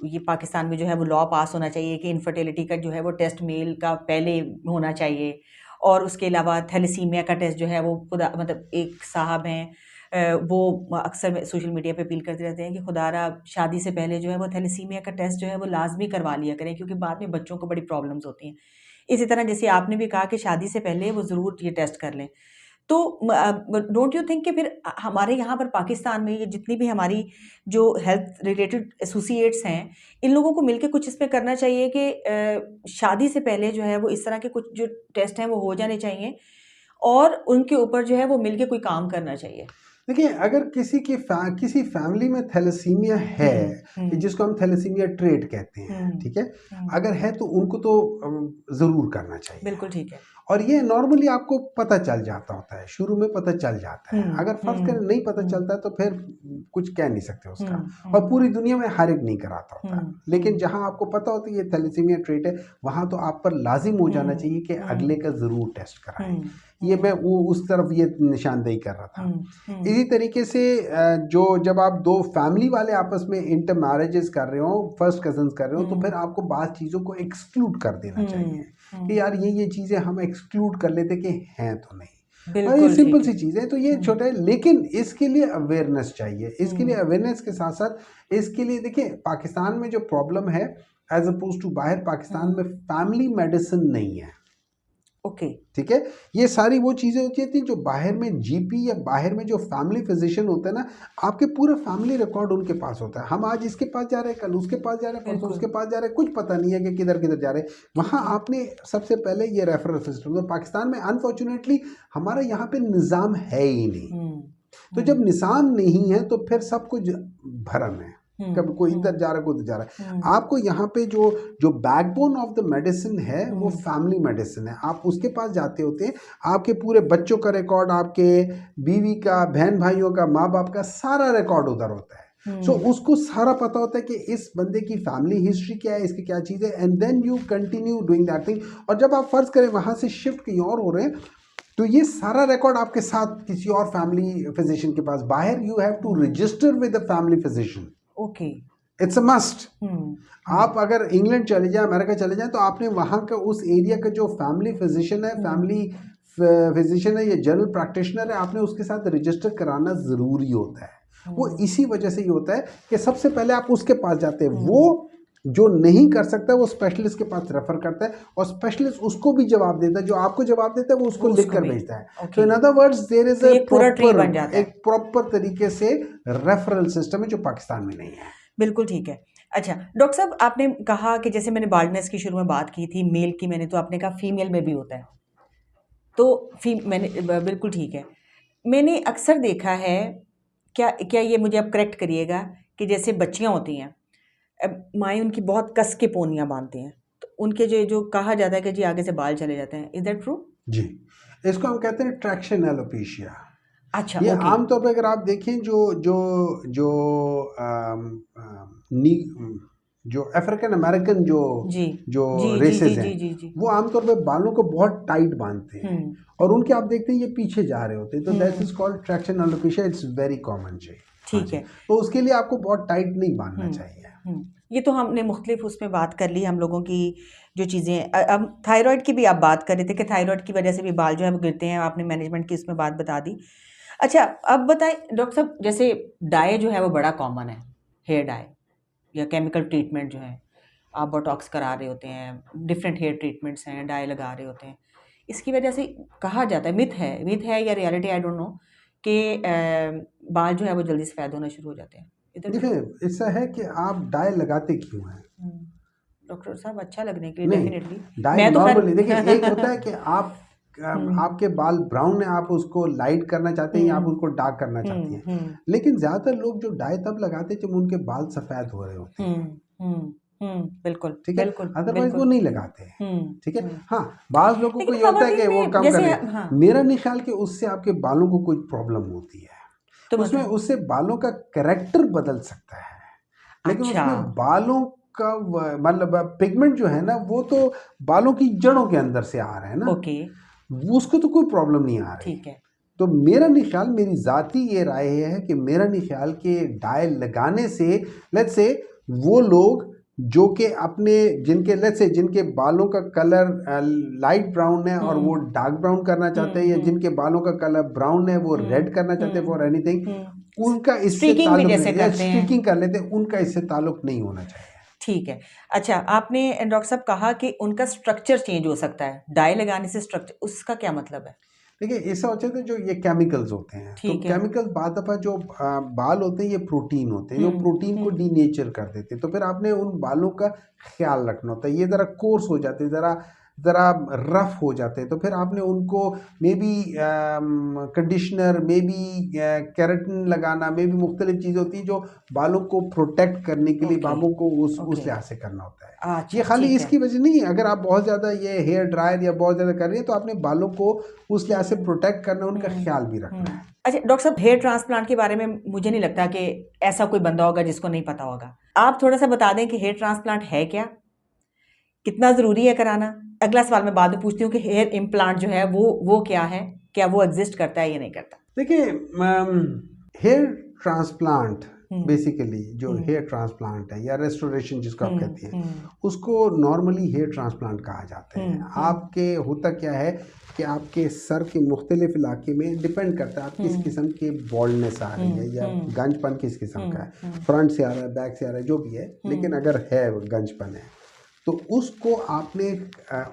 ये पाकिस्तान में जो है वो लॉ पास होना चाहिए कि इनफर्टिलिटी का जो है वो टेस्ट मेल का पहले होना चाहिए, और उसके अलावा थैलेसीमिया का टेस्ट जो है वो खुदा मतलब एक साहब हैं, वो अक्सर सोशल मीडिया पे अपील करते रहते हैं कि खुदारा शादी से पहले जो है वो थैलेसीमिया का टेस्ट जो है वो लाजमी करवा लिया करें, क्योंकि बाद में बच्चों को बड़ी प्रॉब्लम्स होती हैं। इसी तरह जैसे आपने भी कहा कि शादी से पहले वो ज़रूर ये टेस्ट कर लें। तो डोंट यू थिंक कि फिर हमारे यहाँ पर पाकिस्तान में ये जितनी भी हमारी जो हेल्थ रिलेटेड एसोसिएट्स हैं, इन लोगों को मिलके कुछ इसमें करना चाहिए कि शादी से पहले जो है वो इस तरह के कुछ जो टेस्ट हैं वो हो जाने चाहिए, और उनके ऊपर जो है वो मिलके कोई काम करना चाहिए। देखिए, अगर किसी फैमिली में थैलेसीमिया है, जिसको हम थैलेसीमिया ट्रेट कहते हैं, ठीक है, अगर है तो उनको तो ज़रूर करना चाहिए। बिल्कुल ठीक है। और ये नॉर्मली आपको पता चल जाता होता है, शुरू में पता चल जाता है। अगर फ़र्ज़ करें नहीं पता चलता है तो फिर कुछ कह नहीं सकते उसका। और पूरी दुनिया में हर एक नहीं कराता होता। लेकिन जहाँ आपको पता होता है ये थैलेसीमिया ट्रेट है, वहाँ तो आप पर लाजिम हो जाना चाहिए कि अगले का ज़रूर टेस्ट कराएं। ये मैं वो उस तरफ ये निशानदेही कर रहा था। इसी तरीके से जब आप दो फैमिली वाले आपस में इंटर मैरिजेस कर रहे हो, फर्स्ट कजन्स कर रहे हो, तो फिर आपको बात चीज़ों को एक्सक्लूड कर देना चाहिए कि यार ये चीज़ें हम एक्सक्लूड कर लेते कि हैं तो नहीं। और ये सिंपल सी चीज़ है, तो ये छोटा है, लेकिन इसके लिए अवेयरनेस चाहिए। इसके लिए अवेयरनेस के साथ साथ इसके लिए देखिए, पाकिस्तान में जो प्रॉब्लम है एज अपोज टू बाहर, पाकिस्तान में फैमिली मेडिसिन नहीं है। ओके, ठीक है, ये सारी वो चीज़ें होती थी जो बाहर में जीपी या बाहर में जो फैमिली फिजिशियन होता है ना, आपके पूरा फैमिली रिकॉर्ड उनके पास होता है। हम आज इसके पास जा रहे हैं, कल उसके पास जा रहे हैं, परसों उसके पास जा रहे हैं, कुछ पता नहीं है कि किधर किधर जा रहे हैं। वहाँ आपने सबसे पहले ये रेफरल सिस्टम, तो पाकिस्तान में अनफॉर्चुनेटली हमारा यहाँ पे निज़ाम है ही नहीं। तो जब निज़ाम नहीं है तो फिर सब कुछ भरम है, कभी कोई इधर जा रहा है, कोई उधर जा रहा है। आपको यहाँ पे जो बैकबोन ऑफ द मेडिसिन है वो फैमिली मेडिसिन है। आप उसके पास जाते होते हैं, आपके पूरे बच्चों का रिकॉर्ड, आपके बीवी का, बहन भाइयों का, माँ बाप का सारा रिकॉर्ड उधर होता है। सो उसको सारा पता होता है कि इस बंदे की फैमिली हिस्ट्री क्या है, इसकी क्या चीज़ है, and then you continue doing that thing. और जब आप फर्ज करें वहाँ से शिफ्ट कहीं और हो रहे हैं, तो ये सारा रिकॉर्ड आपके साथ किसी और फैमिली फिजिशियन के पास, बाहर you have to register with the family physician. Okay, it's a must. आप अगर इंग्लैंड चले जाएं, अमेरिका चले जाएं, तो आपने वहाँ का उस एरिया का जो फैमिली फिजिशियन है, फैमिली फिजिशियन है या जनरल प्रैक्टिशनर है, आपने उसके साथ रजिस्टर कराना ज़रूरी होता है। वो इसी वजह से ही होता है कि सबसे पहले आप उसके पास जाते हैं। वो जो नहीं कर सकता वो स्पेशलिस्ट के पास रेफर करता है, और स्पेशलिस्ट उसको भी जवाब देता है, जो आपको जवाब देता है वो उसको लिख कर भेजता है। तो in other words there is एक प्रॉपर तरीके से रेफरल सिस्टम है जो पाकिस्तान में नहीं है। बिल्कुल ठीक है। अच्छा डॉक्टर साहब, आपने कहा कि जैसे मैंने बाल्डनेस की शुरू में बात की थी मेल की, मैंने तो आपने कहा फीमेल में भी होता है, तो मैंने बिल्कुल ठीक है। मैंने अक्सर देखा है, क्या ये मुझे आप करेक्ट करिएगा, कि जैसे बच्चियाँ होती हैं, माएँ उनकी बहुत कस के पोनियाँ बांधती हैं, तो उनके जो कहा जाता है कि जी आगे से बाल चले जाते हैं, इज दैट ट्रू? जी, इसको हम कहते हैं ट्रैक्शन एलोपेशिया। अच्छा, ये ओके। आमतौर पर अगर आप देखें जो अफ्रीकन अमेरिकन जो रेसेस हैं, वो आमतौर पे बालों को बहुत टाइट बांधते हैं, और उनके आप देखते हैं ये पीछे जा रहे होते हैं, तो that is called traction alopecia. It's very common जी। ठीक है, तो उसके लिए आपको बहुत टाइट नहीं बांधना चाहिए। ये तो हमने मुख्तलिफ उसमें बात कर ली, हम लोगों की जो चीज़ें। अब थायराइड की भी आप बात कर रहे थे कि थायराइड की वजह से भी बाल जो है वो गिरते हैं, आपने मैनेजमेंट की उसमें बात बता दी। अच्छा, अब बताएं डॉक्टर साहब, जैसे डाई जो है वो बड़ा कॉमन है, हेयर डाई या केमिकल ट्रीटमेंट जो है, आप बोटॉक्स करा रहे होते हैं, डिफरेंट हेयर ट्रीटमेंट्स हैं, डाई लगा रहे होते हैं, इसकी वजह से कहा जाता है, मिथ है या रियलिटी आई डोंट नो, कि बाल जो है वो जल्दी सफ़ेद होना शुरू हो जाते हैं। इधर देखिए, ऐसा है कि आप डाई लगाते क्यों हैं? डॉक्टर साहब अच्छा लगने के लिए नहीं, डेफिनेटली। डाई मैं तो नॉर्मली खैर देखिए, एक होता है कि आप आपके बाल ब्राउन है, आप उसको लाइट करना चाहते हैं या आप उसको डार्क करना चाहती हैं। लेकिन ज़्यादातर लोग जो डाई तब लगाते हैं जब उनके बाल सफ़ेद हो रहे होते हैं, बिल्कुल ठीक है? बिल्कुल अदरवाइज़ वो बिल्कुल। नहीं लगाते हैं, ठीक है? हम्म। हाँ, बाज़ लोगों को लेकिन ये होता है कि ख़वातीन वो में कम कर जैसे रहे हैं। हाँ, मेरा नहीं ख़्याल कि उससे आपके बालों को कोई प्रॉब्लम होती है। तो उसमें मतलब उससे बालों का कैरेक्टर बदल सकता है, लेकिन अच्छा, उसमें बालों का मतलब पिगमेंट जो है ना, वो तो बालों की जड़ों के अंदर से आ रहे हैं ना, ओके, उसको तो कोई प्रॉब्लम नहीं आ रही। ठीक है। तो मेरा नहीं ख्याल, मेरी ज़ाती ये राय है कि मेरा नहीं ख्याल कि डाई लगाने से, लेट्स से वो लोग जो कि अपने जिनके बालों का कलर लाइट ब्राउन है और वो डार्क ब्राउन करना चाहते हैं, या जिनके बालों का कलर ब्राउन है वो रेड करना चाहते हैं फॉर एनीथिंग, उनका इससे स्ट्रीकिंग भी ताल्लुक जैसे नहीं, या करते हैं, स्ट्रीकिंग कर लेते हैं, उनका इससे ताल्लुक नहीं होना चाहिए। ठीक है। अच्छा, आपने डॉक्टर साहब कहा कि उनका स्ट्रक्चर चेंज हो सकता है डाई लगाने से, स्ट्रक्चर उसका क्या मतलब है? देखिए, ऐसा होता है जो ये केमिकल्स होते हैं, तो ठीक है। केमिकल्स बाद दफ़ा जो बाल होते हैं ये प्रोटीन होते हैं, जो प्रोटीन को डीनेचर कर देते हैं, तो फिर आपने उन बालों का ख्याल रखना होता है। ये ज़रा कोर्स हो जाते हैं, ज़रा ज़रा रफ हो जाते हैं, तो फिर आपने उनको may be conditioner, may be keratin लगाना, मे बी मुख्तलिफ चीज़ें होती हैं जो बालों को प्रोटेक्ट करने के लिए ओके बालों को उस ओके, लिहाज से करना होता है। अच्छा ये खाली ठीक है। इसकी वजह नहीं है, अगर आप बहुत ज़्यादा ये हेयर ड्रायर या बहुत ज़्यादा कर रही हैं तो आपने बालों को उस लिहाज से प्रोटेक्ट करना, उनका ख्याल भी रखना है। अच्छा डॉक्टर साहब, हेयर ट्रांसप्लांट के बारे में मुझे नहीं लगता कि ऐसा कोई बंदा होगा जिसको नहीं पता होगा। आप थोड़ा सा बता दें कि हेयर ट्रांसप्लांट है क्या, कितना ज़रूरी है कराना। अगला सवाल मैं बाद में पूछती हूँ कि हेयर इम्प्लांट जो है वो क्या है, क्या वो एग्जिस्ट करता है या नहीं करता। देखिए, हेयर ट्रांसप्लांट हम्म बेसिकली जो हम्म हेयर ट्रांसप्लांट है या रेस्टोरेशन जिसको आप कहते हैं, हम्म उसको नॉर्मली हेयर ट्रांसप्लांट कहा जाता है। आपके होता क्या है कि आपके सर के मुख्तलिफ इलाके में डिपेंड करता है आप किस किस्म के बॉल्डनेस आ रही है या गंजपन किस किस्म का है, फ्रंट से आ रहा है, बैक से आ रहा है, जो भी है, लेकिन अगर है गंजपन है तो उसको आपने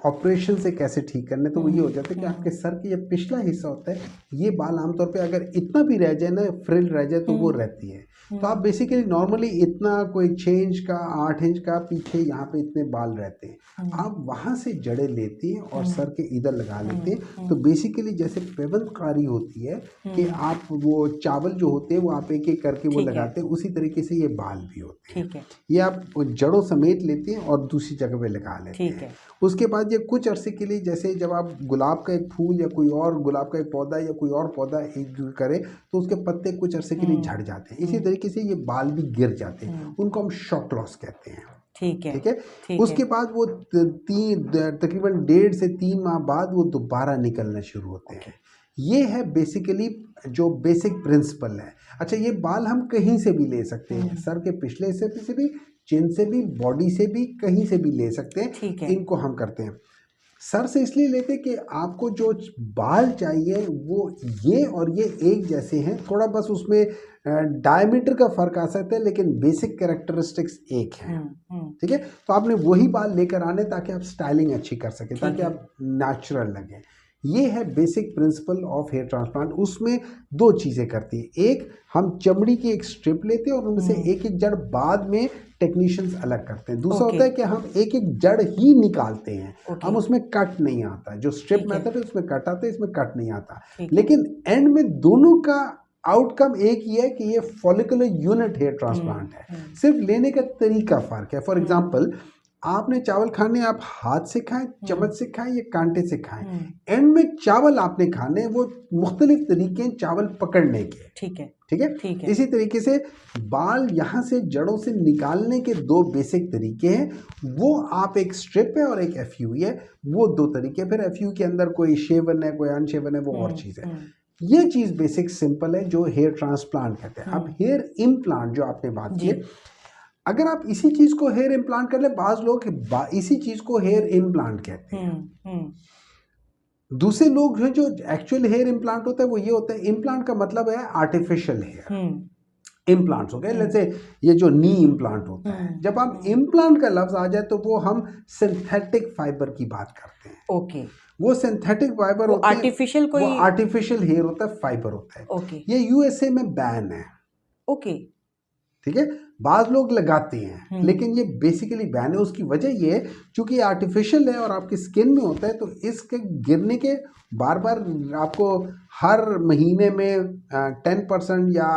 ऑपरेशन से कैसे ठीक करना है। तो वो ये हो जाता है कि आपके सर का ये पिछला हिस्सा होता है, ये बाल आमतौर पे अगर इतना भी रह जाए ना, फ्रिल रह जाए, तो वो रहती है। तो आप बेसिकली नॉर्मली इतना कोई 6 इंच का, 8 इंच का पीछे यहाँ पे इतने बाल रहते हैं, आप वहाँ से जड़ें लेते हैं और सर के इधर लगा लेते हैं। तो बेसिकली जैसे पेवंतकारी होती है कि आप वो चावल जो होते हैं वो आप एक एक करके वो ठीक है लगाते हैं, उसी तरीके से ये बाल भी होते हैं। ठीक है ये आप जड़ों समेत लेते हैं और दूसरी जगह पे लगा लेते ठीक हैं। है उसके बाद ये कुछ अरसे के लिए, जैसे जब आप गुलाब का एक फूल या कोई और गुलाब का एक पौधा या कोई और पौधा एक करें तो उसके पत्ते कुछ अरसे के लिए झड़ जाते हैं, इसी तरीके से ये बाल भी गिर जाते हैं, उनको हम शॉर्ट लॉस कहते हैं। ठीक है ठीक है। ठीक है उसके बाद वो तकरीबन 1.5 से 3 माह बाद वो दोबारा निकलना शुरू होते हैं। ये है बेसिकली जो बेसिक प्रिंसिपल है। अच्छा, ये बाल हम कहीं से भी ले सकते हैं, सर के पिछले हिस्से से भी, चिन से भी, बॉडी से भी, कहीं से भी ले सकते हैं। ठीक है इनको हम करते हैं सर से इसलिए लेते हैं कि आपको जो बाल चाहिए वो ये और ये एक जैसे हैं, थोड़ा बस उसमें डायमीटर का फ़र्क आ सकता है, लेकिन बेसिक कैरेक्टरिस्टिक्स एक हैं। ठीक है। तो आपने वही बाल लेकर आने ताकि आप स्टाइलिंग अच्छी कर सकें, ताकि आप नेचुरल लगें। ये है basic principle of hair transplant. उसमें 2 चीज़ें करती है, एक हम चमड़ी की एक स्ट्रिप लेते हैं और उनमें से एक एक जड़ बाद में टेक्नीशियंस अलग करते हैं। दूसरा होता है कि हम एक एक जड़ ही निकालते हैं, हम उसमें कट नहीं आता। जो स्ट्रिप मेथड है उसमें कट आता है, इसमें कट नहीं आता। लेकिन एंड में दोनों का आउटकम एक ही है कि ये फॉलिकुलर यूनिट हेयर ट्रांसप्लांट है, सिर्फ लेने का तरीका फ़र्क है। फॉर एग्जाम्पल, आपने चावल खाने, आप हाथ से खाएं, चम्मच से खाएं या कांटे से खाएं, एंड में चावल आपने खाने, वो मुख्तलिफ तरीके हैं चावल पकड़ने के। ठीक है, ठीक है, ठीक है। इसी तरीके से बाल यहाँ से जड़ों से निकालने के 2 बेसिक तरीके हैं, वो आप एक स्ट्रिप है और एक एफयू है, वो 2 तरीके। फिर एफयू के अंदर कोई शेवन है, कोई अनशेवन है, वो और चीज़ है। ये चीज़ बेसिक सिंपल है जो हेयर ट्रांसप्लांट कहते हैं। अब हेयर इम्प्लांट जो आपने बात की, अगर आप इसी चीज़ को हेयर इम्प्लांट कर ले, बाज़ लोग इसी चीज़ को हेयर इम्प्लांट कहते हैं। दूसरे लोग जो एक्चुअल हेयर इम्प्लांट होता है वो ये होता है, इम्प्लांट का मतलब है आर्टिफिशियल हेयर। इम्प्लांट्स हो गए, जैसे ये जो नी इम्प्लांट होता है, जब हम इम्प्लांट का लफ्ज आ जाए तो वो हम सिंथेटिक फाइबर की बात करते हैं। ओके, वो सिंथेटिक फाइबर वो होते हैं, आर्टिफिशियल वो कोई। आर्टिफिशियल हेयर होता है, फाइबर होता है। ओके ये यूएसए में बैन है, ओके। ठीक है। बाज लोग लगाते हैं लेकिन ये बेसिकली बैन है। उसकी वजह ये है क्योंकि ये आर्टिफिशियल है और आपकी स्किन में होता है, तो इसके गिरने के बार बार आपको हर महीने में 10% या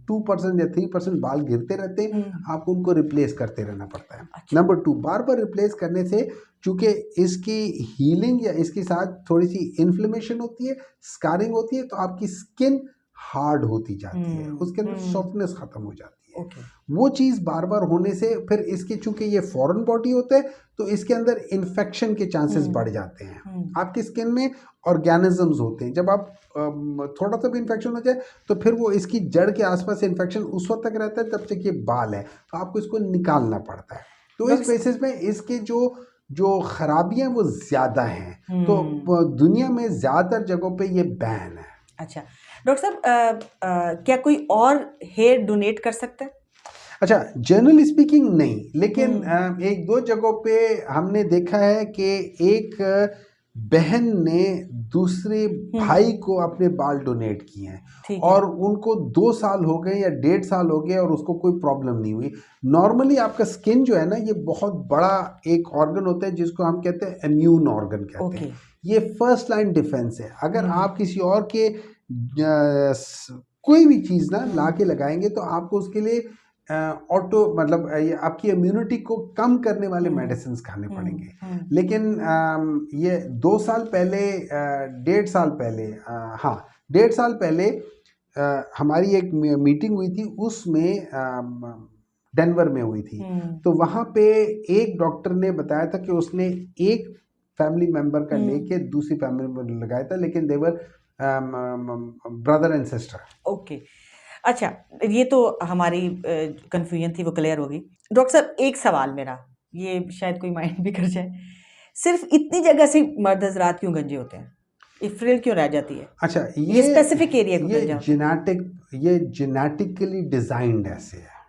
2% या 3% बाल गिरते रहते हैं, आपको उनको रिप्लेस करते रहना पड़ता है। अच्छा। नंबर 2, बार बार रिप्लेस करने से चूंकि इसकी हीलिंग या इसके साथ थोड़ी सी इन्फ्लेमेशन होती है, स्कारिंग होती है, तो आपकी स्किन हार्ड होती जाती है, उसके अंदर सॉफ्टनेस खत्म हो जाती है। ओके। वो चीज़ बार बार होने से फिर इसके चूंकि ये फॉरेन बॉडी होता है, तो इसके अंदर इन्फेक्शन के चांसेस बढ़ जाते हैं। आपकी स्किन में ऑर्गेनिजम्स होते हैं, जब आप थोड़ा सा भी इन्फेक्शन हो जाए तो फिर वो इसकी जड़ के आसपास इन्फेक्शन उस वक्त तक रहता है जब तक ये बाल है, तो आपको इसको निकालना पड़ता है। तो इस बेसिस में इसके जो खराबियां वो ज़्यादा हैं, तो दुनिया में ज़्यादातर जगहों पे ये बैन है। अच्छा डॉक्टर साहब, क्या कोई और हेयर डोनेट कर सकता है? अच्छा, जनरली स्पीकिंग नहीं, लेकिन एक दो जगहों पे हमने देखा है कि एक बहन ने दूसरे भाई को अपने बाल डोनेट किए हैं और उनको 2 साल हो गए या 1.5 साल हो गए और उसको कोई प्रॉब्लम नहीं हुई। नॉर्मली आपका स्किन जो है ना, ये बहुत बड़ा एक ऑर्गन होता है जिसको हम कहते हैं इम्यून ऑर्गन कहते हैं। ये फर्स्ट लाइन डिफेंस है। अगर आप किसी और के कोई भी चीज़ ना ला के लगाएंगे तो आपको उसके लिए ऑटो मतलब आपकी इम्यूनिटी को कम करने वाले मेडिसिन खाने पड़ेंगे। लेकिन ये 2 साल पहले 1.5 साल पहले, हाँ 1.5 साल पहले हमारी एक मीटिंग हुई थी, उसमें डेनवर में हुई थी। तो वहाँ पे एक डॉक्टर ने बताया था कि उसने एक फैमिली मेंबर का लेके दूसरी फैमिली मेंबर लगाया था, लेकिन देवर ब्रदर एंड सिस्टर। ओके, अच्छा, ये तो हमारी कंफ्यूजन थी, वो क्लियर होगी। डॉक्टर साहब, एक सवाल मेरा, ये शायद कोई माइंड भी कर जाए, सिर्फ इतनी जगह से मर्द हजरात क्यों गंजे होते हैं? ये फ्रिल क्यों रह जाती है? अच्छा, ये स्पेसिफिक एरिया को ये जेनेटिकली डिजाइंड ऐसे है,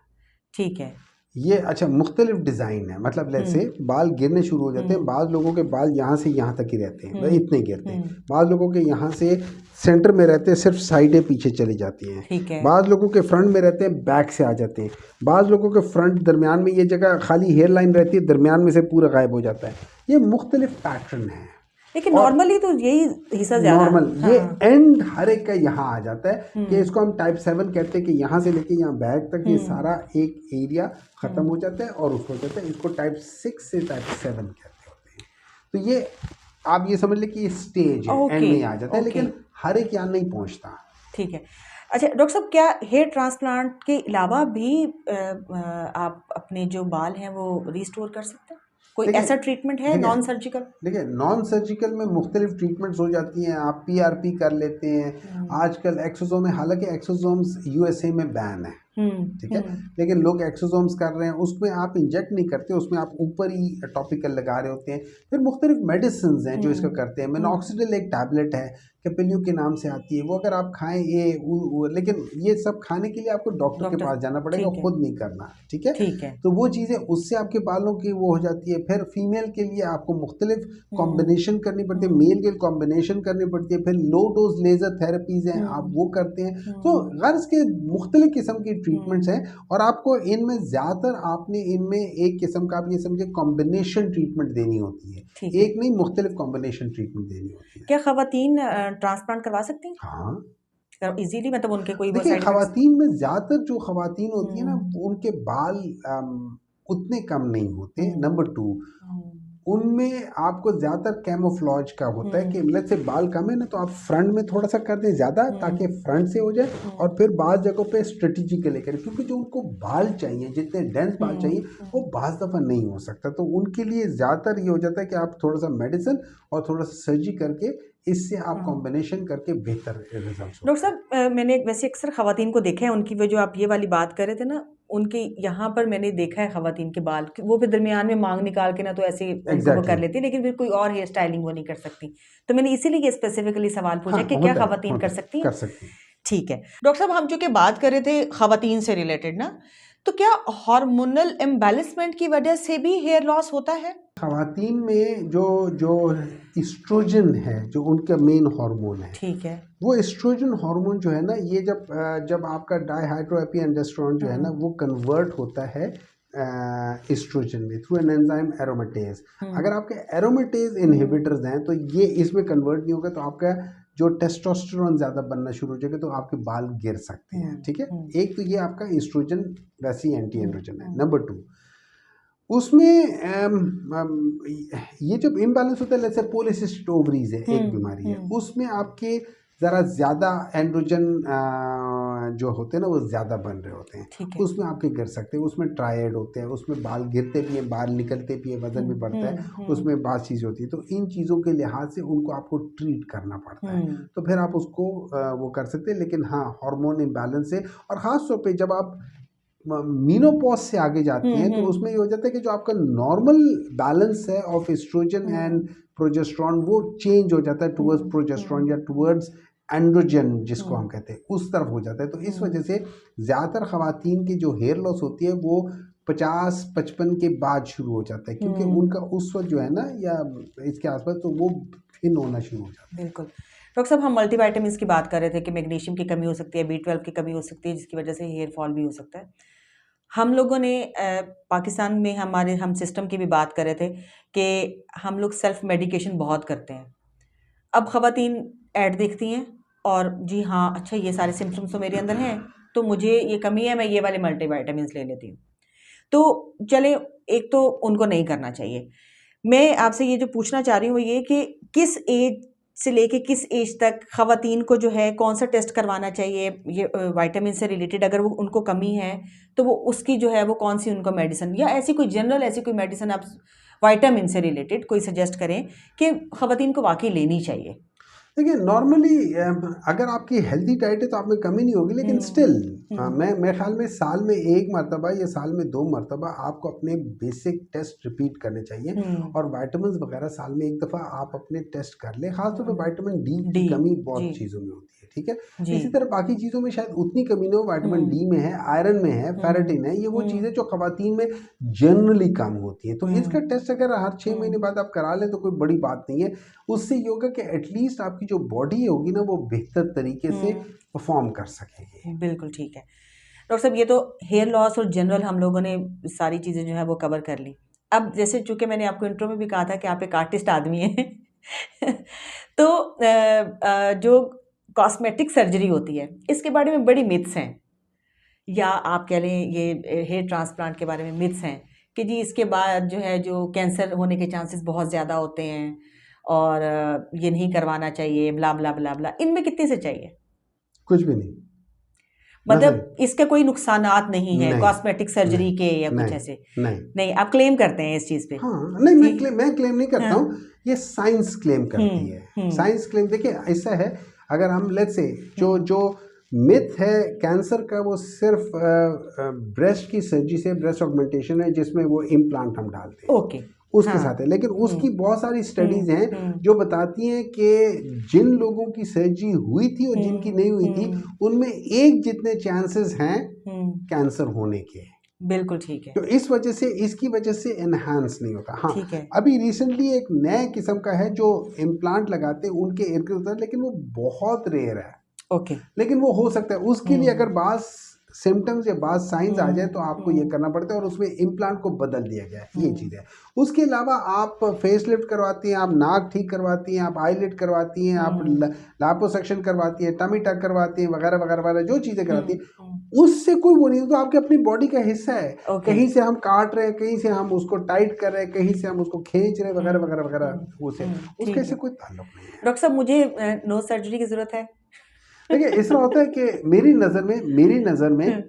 ठीक है। ये अच्छा मुख्तलिफ डिज़ाइन है। मतलब जैसे बाल गिरने शुरू हो जाते हैं, बाज़ लोगों के बाल यहाँ से यहाँ तक ही रहते हैं, इतने गिरते हैं। बाज़ लोगों के यहाँ से सेंटर में रहते हैं, सिर्फ साइडें पीछे चली जाती हैं। बाज़ लोगों के फ्रंट में रहते हैं, बैक से आ जाते हैं। बाज़ लोगों के फ्रंट दरमियान में ये जगह खाली हेयर लाइन रहती है, दरमियान में से पूरा गायब हो जाता है। ये मुख्तलिफ पैटर्न है, लेकिन नॉर्मली तो यही हिस्सा ज्यादा नॉर्मल ये एंड हर एक का यहाँ आ जाता है कि इसको हम टाइप 7 कहते हैं कि यहाँ से लेके यहाँ बैक तक ये सारा एक एरिया खत्म हो जाता है और उसको कहते हैं, इसको टाइप 6 से टाइप 7 कहते होते हैं। तो ये आप ये समझ लें कि ये स्टेज है, एंड में आ जाता है, लेकिन हर एक यहाँ नहीं पहुँचता। ठीक है। अच्छा डॉक्टर साहब, क्या हेयर ट्रांसप्लांट के अलावा भी आप अपने जो बाल हैं वो रिस्टोर कर सकते हैं? कोई ऐसा ट्रीटमेंट है नॉन सर्जिकल? देखिए, नॉन सर्जिकल में मुख्तलिफ ट्रीटमेंट्स हो जाती हैं। आप PRP कर लेते हैं आजकल एक्सोसोम में, हालांकि एक्सोसोम्स USA में बैन है, ठीक है, लेकिन लोग एक्सोसोम्स कर रहे हैं। उसमें आप इंजेक्ट नहीं करते, उसमें आप ऊपर ही टॉपिकल लगा रहे होते हैं। फिर मुख्तलिफ मेडिसिन हैं जो इसका करते हैं। मिनॉक्सिडिल एक टैबलेट है, कैपेल्यू के नाम से आती है, वो अगर आप खाएं लेकिन ये सब खाने के लिए आपको डॉक्टर के पास जाना पड़ेगा, खुद नहीं करना, ठीक है। तो वो चीज़ें, उससे आपके बालों की वो हो जाती है। फिर फीमेल के लिए आपको मुख्तलिफ कॉम्बिनेशन करनी पड़ती है, मेल के कॉम्बिनेशन करनी पड़ती है। फिर लो डोज लेजर थेरेपीज हैं, आप वो करते हैं। तो गर्ज के मुख्तलिफ किस्म की ट्रीटमेंट्स हैं और आपको इनमें ज़्यादातर आपने इनमें एक किस्म का आप ये समझे कॉम्बिनेशन ट्रीटमेंट देनी होती है, एक नहीं मुख्तलिफ कॉम्बिनेशन ट्रीटमेंट देनी होती है। क्या खवातीन ट्रांसप्लांट करवा सकती हैं? हाँ इजीली, मतलब उनके कोई देखिए, खवातीन में ज़्यादातर जो खवातीन होती है ना, उनके बाल उतने कम नहीं होते। नंबर 2, उनमें आपको ज़्यादातर कैमोफ्लॉज का होता है कि मतलब से बाल कम है ना, तो आप फ्रंट में थोड़ा सा कर दें ज़्यादा ताकि फ्रंट से हो जाए, और फिर बाज़ जगहों पे स्ट्रेटेजिकली करें, क्योंकि जो उनको बाल चाहिए, जितने डेंस बाल चाहिए, वो बाज़ दफ़ा नहीं हो सकता। तो उनके लिए ज़्यादातर ये हो जाता है कि आप थोड़ा सा मेडिसिन और थोड़ा सा सर्जरी करके, इससे आप कॉम्बिनेशन करके बेहतर रिजल्ट। डॉक्टर साहब, मैंने वैसे अक्सर खवातीन को देखा है, उनकी वो जो आप ये वाली बात कर रहे थे ना, उनके यहाँ पर मैंने देखा है खवातीन के बाल, वो फिर दरमियान में मांग निकाल के ना तो ऐसे वो कर लेती, लेकिन फिर कोई और हेयर स्टाइलिंग वो नहीं कर सकती। तो मैंने इसीलिए ये स्पेसिफिकली सवाल पूछा कि क्या खवातीन कर सकती हैं? कर सकती हैं। ठीक है डॉक्टर साहब, हम चूंकि बात कर रहे थे खवातीन से रिलेटेड ना, तो क्या हार्मोनल इम्बैलेंसमेंट की वजह से भी हेयर लॉस होता है? खवातीन में जो जो एस्ट्रोजन है, जो उनका मेन हार्मोन है, ठीक है। वो एस्ट्रोजन हार्मोन जो है ना, ये जब आपका डाइहाइड्रोएपिएंडोस्टेरोन जो है ना, वो कन्वर्ट होता है एस्ट्रोजन में थ्रू एन एंजाइम एरोमेटेज। अगर आपके एरोमेटेज इनहिबिटर्स हैं तो ये इसमें कन्वर्ट नहीं होगा, तो आपका जो टेस्टोस्टेरोन ज़्यादा बनना शुरू हो जाएगा, तो आपके बाल गिर सकते हैं। ठीक है, एक तो ये आपका एस्ट्रोजन वैसी एंटी एंड्रोजन है। नंबर 2, उसमें ये जब इम्बैलेंस होता है, जैसे पॉलीसिस्टिक ओवरीज है, एक बीमारी है, उसमें आपके ज़रा ज़्यादा एंड्रोजन जो होते हैं ना, वो ज़्यादा बन रहे होते हैं, उसमें आपके गिर सकते हैं। उसमें ट्रायड होते हैं, उसमें बाल गिरते भी हैं, बाल निकलते भी हैं, वजन भी बढ़ता है, उसमें बात चीज़ होती है। तो इन चीज़ों के लिहाज से उनको आपको ट्रीट करना पड़ता है, तो फिर आप उसको वो कर सकते हैं। लेकिन हाँ, हार्मोन इम्बैलेंस से, और ख़ास तौर पे जब आप मीनोपॉज से आगे जाते हैं, तो उसमें ये हो जाता है कि जो आपका नॉर्मल बैलेंस है ऑफ एस्ट्रोजन एंड प्रोजेस्टेरोन, वो चेंज हो जाता है टुवर्ड्स प्रोजेस्टेरोन या टुवर्ड्स एंड्रोजन, जिसको हम कहते हैं, उस तरफ हो जाता है। तो इस वजह से ज़्यादातर खवातीन की जो हेयर लॉस होती है वो 50-55 के बाद शुरू हो जाता है, क्योंकि उनका उस वक्त जो है ना, या इसके आसपास, तो वो थिन होना शुरू हो जाता है। बिल्कुल डॉक्टर साहब, हम मल्टीविटामिन्स की बात कर रहे थे कि मैग्नीशियम की कमी हो सकती है, B12 की कमी हो सकती है, जिसकी वजह से हेयर फॉल भी हो सकता है। हम लोगों ने पाकिस्तान में हम सिस्टम की भी बात कर रहे थे कि हम लोग सेल्फ मेडिकेशन बहुत करते हैं। अब खवातीन ऐड देखती हैं और जी हाँ, अच्छा ये सारे सिम्टम्स तो मेरे अंदर हैं, तो मुझे ये कमी है, मैं ये वाले मल्टीविटामिन्स ले लेती हूँ। तो चले, एक तो उनको नहीं करना चाहिए। मैं आपसे ये जो पूछना चाह रही हूँ वो ये कि किस एज से लेके किस एज तक खवातीन को जो है कौन सा टेस्ट करवाना चाहिए ये विटामिन से रिलेटेड, अगर वो उनको कमी है तो वो उसकी जो है वो कौन सी उनको मेडिसिन, या ऐसी कोई जनरल ऐसी कोई मेडिसिन आप विटामिन से रिलेटेड कोई सजेस्ट करें कि खवातीन को वाकई लेनी चाहिए? देखिए, नॉर्मली अगर आपकी हेल्दी डाइट है तो आप में कमी नहीं होगी, लेकिन स्टिल मैं ख्याल में साल में 1 मरतबा या साल में 2 मरतबा आपको अपने बेसिक टेस्ट रिपीट करने चाहिए, और विटामिन वगैरह साल में 1 दफ़ा आप अपने टेस्ट कर लें। खासतौर पर विटामिन डी की कमी बहुत चीज़ों में होती है। ठीक है, इसी तरह बाकी चीज़ों में शायद उतनी कमी ना हो। विटामिन डी में है, आयरन में है, फेरेटिन है, ये वो चीज़ें जो खवातीन में जनरली कम होती हैं। तो इसका टेस्ट अगर हर 6 महीने बाद आप करा लें तो कोई बड़ी बात नहीं है। उससे ये होगा कि एटलीस्ट आपकी जो बॉडी होगी ना, वो बेहतर तरीके से परफॉर्म कर सकेगी। बिल्कुल ठीक है डॉक्टर साहब, ये तो हेयर लॉस और जनरल हम लोगों ने सारी चीज़ें जो है वो कवर कर ली। अब जैसे चूंकि मैंने आपको इंट्रो में भी कहा था कि आप एक आर्टिस्ट आदमी हैं तो जो कॉस्मेटिक सर्जरी होती है इसके बारे में बड़ी मिथ्स हैं, या आप कह लें ये हेयर ट्रांसप्लांट के बारे में मिथ्स हैं कि जी इसके बाद जो है जो कैंसर होने के चांसेस बहुत ज़्यादा होते हैं और ये नहीं करवाना चाहिए, ब्ला ब्ला ब्ला ब्ला। इनमें कितनी सच्चाई है? कुछ भी नहीं, मतलब इसके कोई नुकसानात नहीं है कॉस्मेटिक सर्जरी के, या कुछ ऐसे? नहीं, आप क्लेम करते हैं इस चीज़ पे? हाँ, नहीं, मैं क्लेम नहीं करता हूँ, ये साइंस क्लेम करती है। साइंस क्लेम, देखिए ऐसा है, अगर हम लेट्स से जो मिथ है कैंसर का, वो सिर्फ ब्रेस्ट की सर्जरी से, ब्रेस्ट ऑगमेंटेशन है जिसमें वो इम्प्लांट हम डालते हैं, ओके, उसके साथ है। लेकिन उसकी बहुत सारी स्टडीज हैं जो बताती हैं कि जिन लोगों की सर्जरी हुई थी और जिनकी नहीं हुई थी, उनमें एक जितने चांसेस हैं कैंसर होने के। बिल्कुल ठीक है। तो इस वजह से, इसकी वजह से एनहांस नहीं होता। हाँ, ठीक है। अभी रिसेंटली एक नए किस्म का है जो इम्प्लांट लगाते हैं, उनके इर्द गिर्द होता है, लेकिन वो बहुत रेयर है। ओके, लेकिन वो हो सकता है। उसके लिए अगर बात सिम्टम्स या बात साइंस आ जाए तो आपको ये करना पड़ता है, और उसमें इम्प्लांट को बदल दिया गया है, ये चीज़ है। उसके अलावा आप फेस लिफ्ट करवाती हैं, आप नाक ठीक करवाती हैं, आप आईलिड करवाती हैं, आप लापोसक्शन करवाती हैं, टमी टक करवाती हैं, वगैरह वगैरह वगैरह जो चीज़ें कराती हैं, उससे कोई वो नहीं, तो आपके अपनी बॉडी का हिस्सा है। कहीं से हम काट रहे हैं, कहीं से हम उसको टाइट कर रहे हैं, कहीं से हम उसको खींच रहे हैं, वगैरह वगैरह वगैरह, उसके से कोई ताल्लुक नहीं है। डॉक्टर साहब, मुझे नो सर्जरी की ज़रूरत है? देखिए, इस तरह होता है कि मेरी नज़र में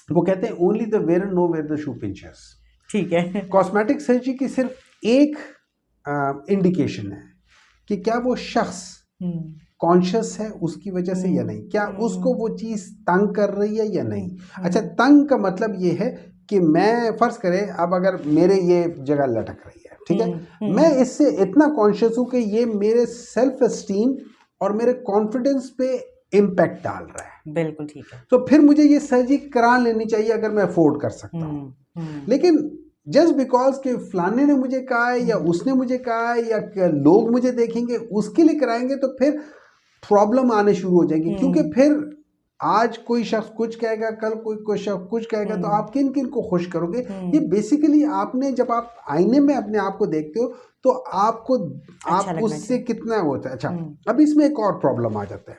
वो कहते हैं only the wearer know where the shoe pinches. ठीक है। कॉस्मेटिक सर्जरी की सिर्फ एक इंडिकेशन है कि क्या वो शख्स कॉन्शियस है उसकी वजह से या नहीं, क्या उसको वो चीज़ तंग कर रही है या नहीं। अच्छा, तंग का मतलब ये है कि मैं फ़र्ज़ करें, अब अगर मेरे ये जगह लटक रही है, ठीक है, मैं इससे इतना कॉन्शियस हूँ कि ये मेरे सेल्फ एस्टीम और मेरे कॉन्फिडेंस पे इम्पैक्ट डाल रहा है। बिल्कुल ठीक है। तो फिर मुझे ये सर्जरी करा लेनी चाहिए अगर मैं अफोर्ड कर सकता हूँ। लेकिन जस्ट बिकॉज के फलाने ने मुझे कहा है या उसने मुझे कहा है या लोग मुझे देखेंगे उसके लिए कराएंगे, तो फिर प्रॉब्लम आने शुरू हो जाएगी। क्योंकि फिर आज कोई शख्स कुछ कहेगा, कल कोई शख्स कुछ कहेगा, तो आप किन किन को खुश करोगे? ये बेसिकली आपने जब आप आईने में अपने आप को देखते हो तो आपको अच्छा आप उससे चाहिए। कितना होता है। अच्छा, अब इसमें एक और प्रॉब्लम आ जाता है।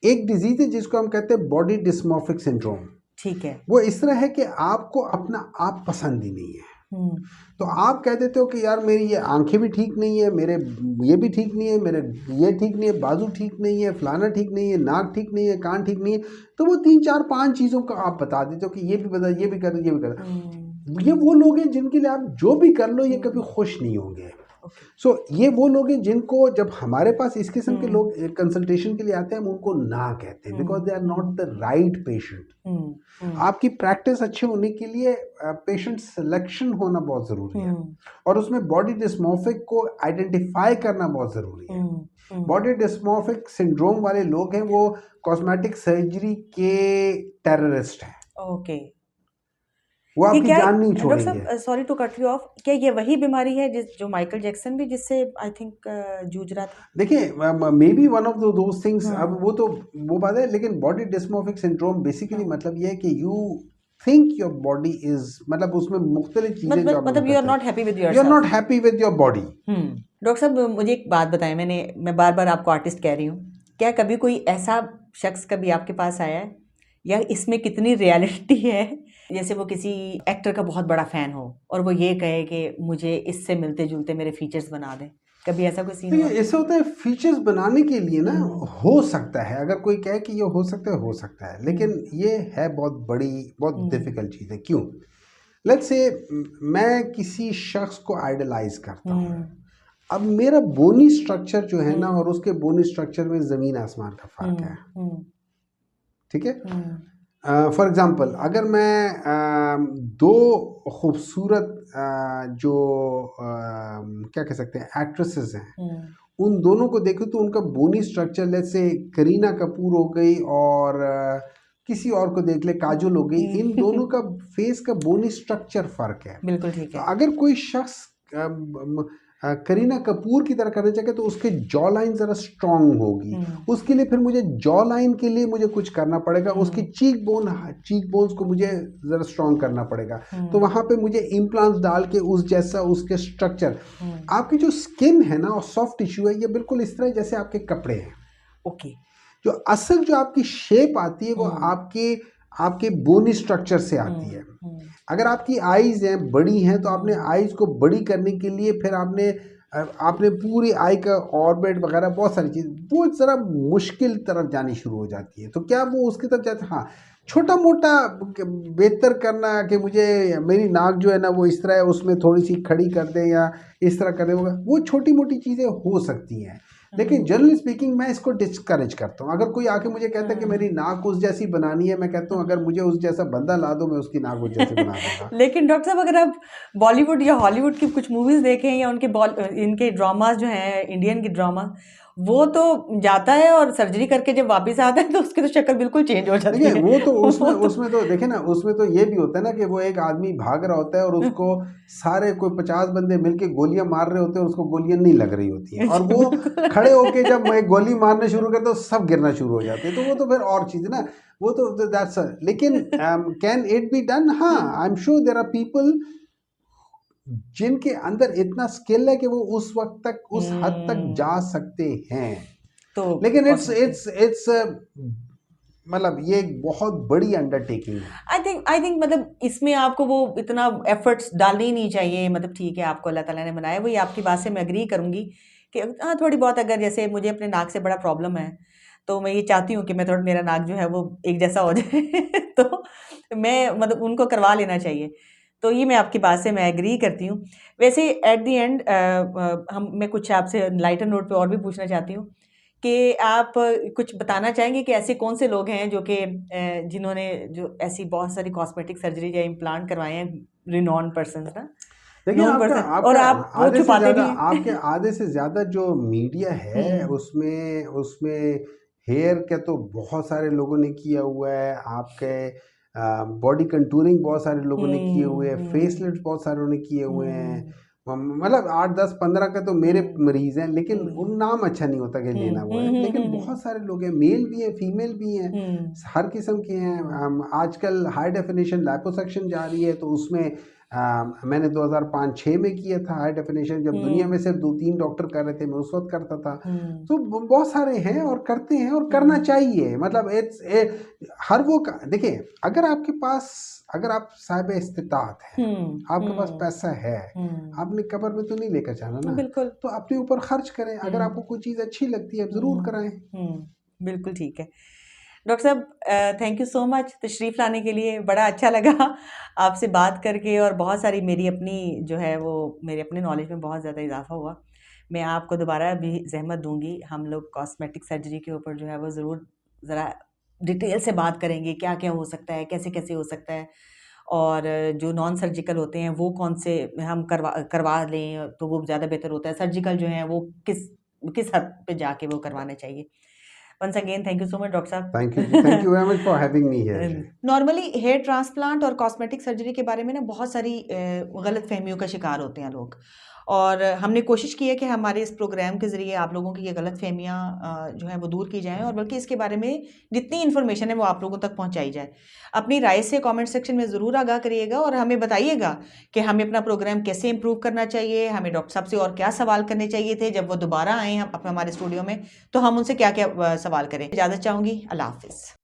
एक डिजीज है जिसको हम कहते हैं बॉडी डिस्मॉर्फिक सिंड्रोम। ठीक है। वो इस तरह है कि आपको अपना आप पसंद ही नहीं है। तो आप कह देते हो कि यार मेरी ये आंखें भी ठीक नहीं है, मेरे ये भी ठीक नहीं है, मेरे ये ठीक नहीं है, बाजू ठीक नहीं है, फलाना ठीक नहीं है, नाक ठीक नहीं है, कान ठीक नहीं है। तो वो 3 4 5 चीज़ों का आप बता देते हो कि ये भी बता, ये भी कर दो, ये भी कर दो। ये वो लोग हैं जिनके लिए आप जो भी कर लो ये कभी खुश नहीं होंगे। सो ये वो लोग हैं जिनको जब हमारे पास इस किस्म के लोग कंसल्टेशन के लिए आते हैं हम उनको ना कहते हैं, because they are not the right patient. आपकी प्रैक्टिस अच्छी होने के लिए पेशेंट सिलेक्शन होना बहुत ज़रूरी है, और उसमें बॉडी डिस्मॉर्फिक को आइडेंटिफाई करना बहुत ज़रूरी है। बॉडी डिस्मॉर्फिक सिंड्रोम वाले लोग हैं वो कॉस्मेटिक सर्जरी के टेररिस्ट हैं। ओके। वो आपकी जान नहीं डॉक्टर छोड़ेंगे। साहब, sorry to cut you off, क्या ये वही बीमारी है जो माइकल जैक्सन भी जिससे आई थिंक जूझ रहा था? देखिए, may be one of those things. अब वो बात है, लेकिन बॉडी डिस्मॉर्फिक सिंड्रोम बेसिकली मतलब ये है कि you think your body is, मतलब उसमें मुख्तलिफ चीजें जो मतलब you are not happy with you are yourself. Not happy with your body. Doctor साहब, मुझे एक बात बताएं, मैं बार बार आपको आर्टिस्ट कह रही हूँ, क्या कभी कोई ऐसा शख्स कभी आपके पास आया है, या इसमें कितनी रियलिटी है, जैसे वो किसी एक्टर का बहुत बड़ा फैन हो और वो ये कहे कि मुझे इससे मिलते जुलते मेरे फीचर्स बना दें? कभी ऐसा कोई सीन हुआ? ऐसा होता है फीचर्स बनाने के लिए ना, हो सकता है अगर कोई कहे कि ये हो सकता है, लेकिन ये है बहुत बड़ी, बहुत डिफिकल्ट चीज़ है। क्यों? लेट्स से मैं किसी शख्स को आइडलाइज करता हूँ। अब मेरा बोनी स्ट्रक्चर जो है ना, और उसके बोनी स्ट्रक्चर में ज़मीन आसमान का फ़र्क है। ठीक है? फॉर एग्ज़ाम्पल, अगर मैं दो खूबसूरत जो क्या कह सकते हैं एक्ट्रेसेस हैं, उन दोनों को देखो तो उनका bony structure, let's say Kareena Kapoor हो गई और किसी और को देख ले, काजोल हो गई, इन दोनों का फेस का बोनी स्ट्रक्चर फ़र्क है। बिल्कुल ठीक है। तो अगर कोई शख्स करीना कपूर की तरह करना चाहिए तो उसके जॉ लाइन ज़रा स्ट्रॉन्ग होगी। उसके लिए फिर मुझे जॉ लाइन के लिए मुझे कुछ करना पड़ेगा, उसकी चीक बोन्स को मुझे ज़रा स्ट्रॉन्ग करना पड़ेगा। तो वहाँ पे मुझे इम्प्लांट्स डाल के उस जैसा उसके स्ट्रक्चर, आपकी जो स्किन है ना और सॉफ्ट टिश्यू है, ये बिल्कुल इस तरह जैसे आपके कपड़े हैं। ओके। जो असल जो आपकी शेप आती है वो आपके बोनी स्ट्रक्चर से आती है। अगर आपकी आईज हैं, बड़ी हैं, तो आपने आईज को बड़ी करने के लिए फिर आपने पूरी आई का ऑर्बिट वगैरह बहुत सारी चीज़, वो ज़रा मुश्किल तरफ जानी शुरू हो जाती है। तो क्या वो उसकी तरफ जाते? हाँ, छोटा मोटा बेहतर करना कि मुझे मेरी नाक जो है ना वो इस तरह है, उसमें थोड़ी सी खड़ी कर दें या इस तरह कर दें, वो छोटी मोटी चीज़ें हो सकती हैं। लेकिन जनरली स्पीकिंग मैं इसको डिस्करेज करता हूँ। अगर कोई आके मुझे कहता है कि मेरी नाक उस जैसी बनानी है, मैं कहता हूँ अगर मुझे उस जैसा बंदा ला दो मैं उसकी नाक उस जैसी बना दूंगा। लेकिन डॉक्टर साहब, अगर आप बॉलीवुड या हॉलीवुड की कुछ मूवीज देखें या इनके ड्रामाज जो हैं, इंडियन की ड्रामा, वो तो जाता है और सर्जरी करके जब वापस आता है तो उसकी तो शक्ल बिल्कुल चेंज हो जाती है। वो तो उसमें तो देखे ना, उसमें तो ये भी होता है ना कि वो एक आदमी भाग रहा होता है और उसको सारे कोई 50 बंदे मिलके गोलियां मार रहे होते हैं और उसको गोलियां नहीं लग रही होती हैं, और वो खड़े होके जब मैं गोली मारने शुरू करते तो सब गिरना शुरू हो जाते हैं। तो वो तो फिर और चीज़ है ना, वो तो दैट्स। लेकिन कैन इट बी डन? हाँ, I am sure there are people जिनके अंदर इतना स्किल है कि वो उस वक्त तक, उस हद तक जा सकते हैं। तो लेकिन इट्स मतलब ये एक बहुत बड़ी अंडरटेकिंग है। आई थिंक मतलब इसमें आपको वो इतना एफर्ट्स डालने ही नहीं चाहिए। मतलब ठीक है, आपको अल्लाह ताला ने बनाया, वही आपकी बात से मैं एग्री करूंगी कि हाँ, थोड़ी बहुत, अगर जैसे मुझे अपने नाक से बड़ा प्रॉब्लम है तो मैं ये चाहती हूँ कि मैं थोड़ा, मेरा नाक जो है वो एक जैसा हो जाए तो मैं मतलब उनको करवा लेना चाहिए। तो ये मैं आपकी बात से मैं एग्री करती हूँ। वैसे एट द एंड मैं कुछ आपसे लाइटर नोट पे और भी पूछना चाहती हूँ कि आप कुछ बताना चाहेंगे कि ऐसे कौन से लोग हैं जो कि जिन्होंने जो ऐसी बहुत सारी कॉस्मेटिक सर्जरी या इम्प्लांट करवाए हैं, रिनॉन पर्सन ना? देखिए, और आप वो छुपाते भी हैं। आपके आधे से ज़्यादा जो मीडिया है उसमें हेयर का तो बहुत सारे लोगों ने किया हुआ है, आपके बॉडी कंटूरिंग बहुत सारे लोगों ने किए हुए हैं, फेस लिफ्ट बहुत सारों ने किए हुए हैं, मतलब 8 10 15 का तो मेरे मरीज हैं, लेकिन उन नाम अच्छा नहीं होता कि लेना हुआ है, लेकिन बहुत सारे लोग हैं, मेल भी हैं, फीमेल भी हैं, हर किस्म के हैं। आजकल हाई डेफिनेशन लाइपोसक्शन जा रही है, तो उसमें मैंने 2005-6 में किया था हाई डेफिनेशन, जब दुनिया में सिर्फ 2-3 डॉक्टर कर रहे थे, मैं उस वक्त करता था। तो बहुत सारे हैं और करते हैं और करना चाहिए, मतलब हर वो देखिए, अगर आपके पास, अगर आप साहिब इस्तिताअत हैं, आपके पास पैसा है, आपने कब्र में तो नहीं लेकर जाना ना, बिल्कुल। तो अपने ऊपर खर्च करें, अगर आपको कोई चीज़ अच्छी लगती है आप ज़रूर कराएं। बिल्कुल ठीक है डॉक्टर साहब, थैंक यू सो मच तशरीफ़ लाने के लिए, बड़ा अच्छा लगा आपसे बात करके, और बहुत सारी मेरी अपनी जो है वो मेरे अपने नॉलेज में बहुत ज़्यादा इजाफा हुआ। मैं आपको दोबारा भी ज़हमत दूंगी, हम लोग कॉस्मेटिक सर्जरी के ऊपर जो है वो ज़रूर ज़रा डिटेल से बात करेंगे, क्या क्या हो सकता है, कैसे कैसे हो सकता है, और जो नॉन सर्जिकल होते हैं वो कौन से हम करवा लें तो वो ज़्यादा बेहतर होता है, सर्जिकल जो है वो किस किस हद पे जाके वो करवाना चाहिए। Once again thank you so much doctor thank you very much for having me here. साहब। नॉर्मली हेयर ट्रांसप्लांट और कॉस्मेटिक सर्जरी के बारे में ना बहुत सारी गलत फहमियों का शिकार होते हैं लोग, और हमने कोशिश की है कि हमारे इस प्रोग्राम के ज़रिए आप लोगों की ये गलत फहमियाँ जो हैं वो दूर की जाएँ, और बल्कि इसके बारे में जितनी इन्फॉर्मेशन है वो आप लोगों तक पहुँचाई जाए। अपनी राय से कमेंट सेक्शन में ज़रूर आगाह करिएगा, और हमें बताइएगा कि हमें अपना प्रोग्राम कैसे इम्प्रूव करना चाहिए, हमें डॉक्टर साहब से और क्या सवाल करने चाहिए थे जब वो दोबारा आए हम हमारे स्टूडियो में, तो हम उनसे क्या क्या सवाल करें। इजाज़त चाहूँगी, अल्लाह हाफिज़।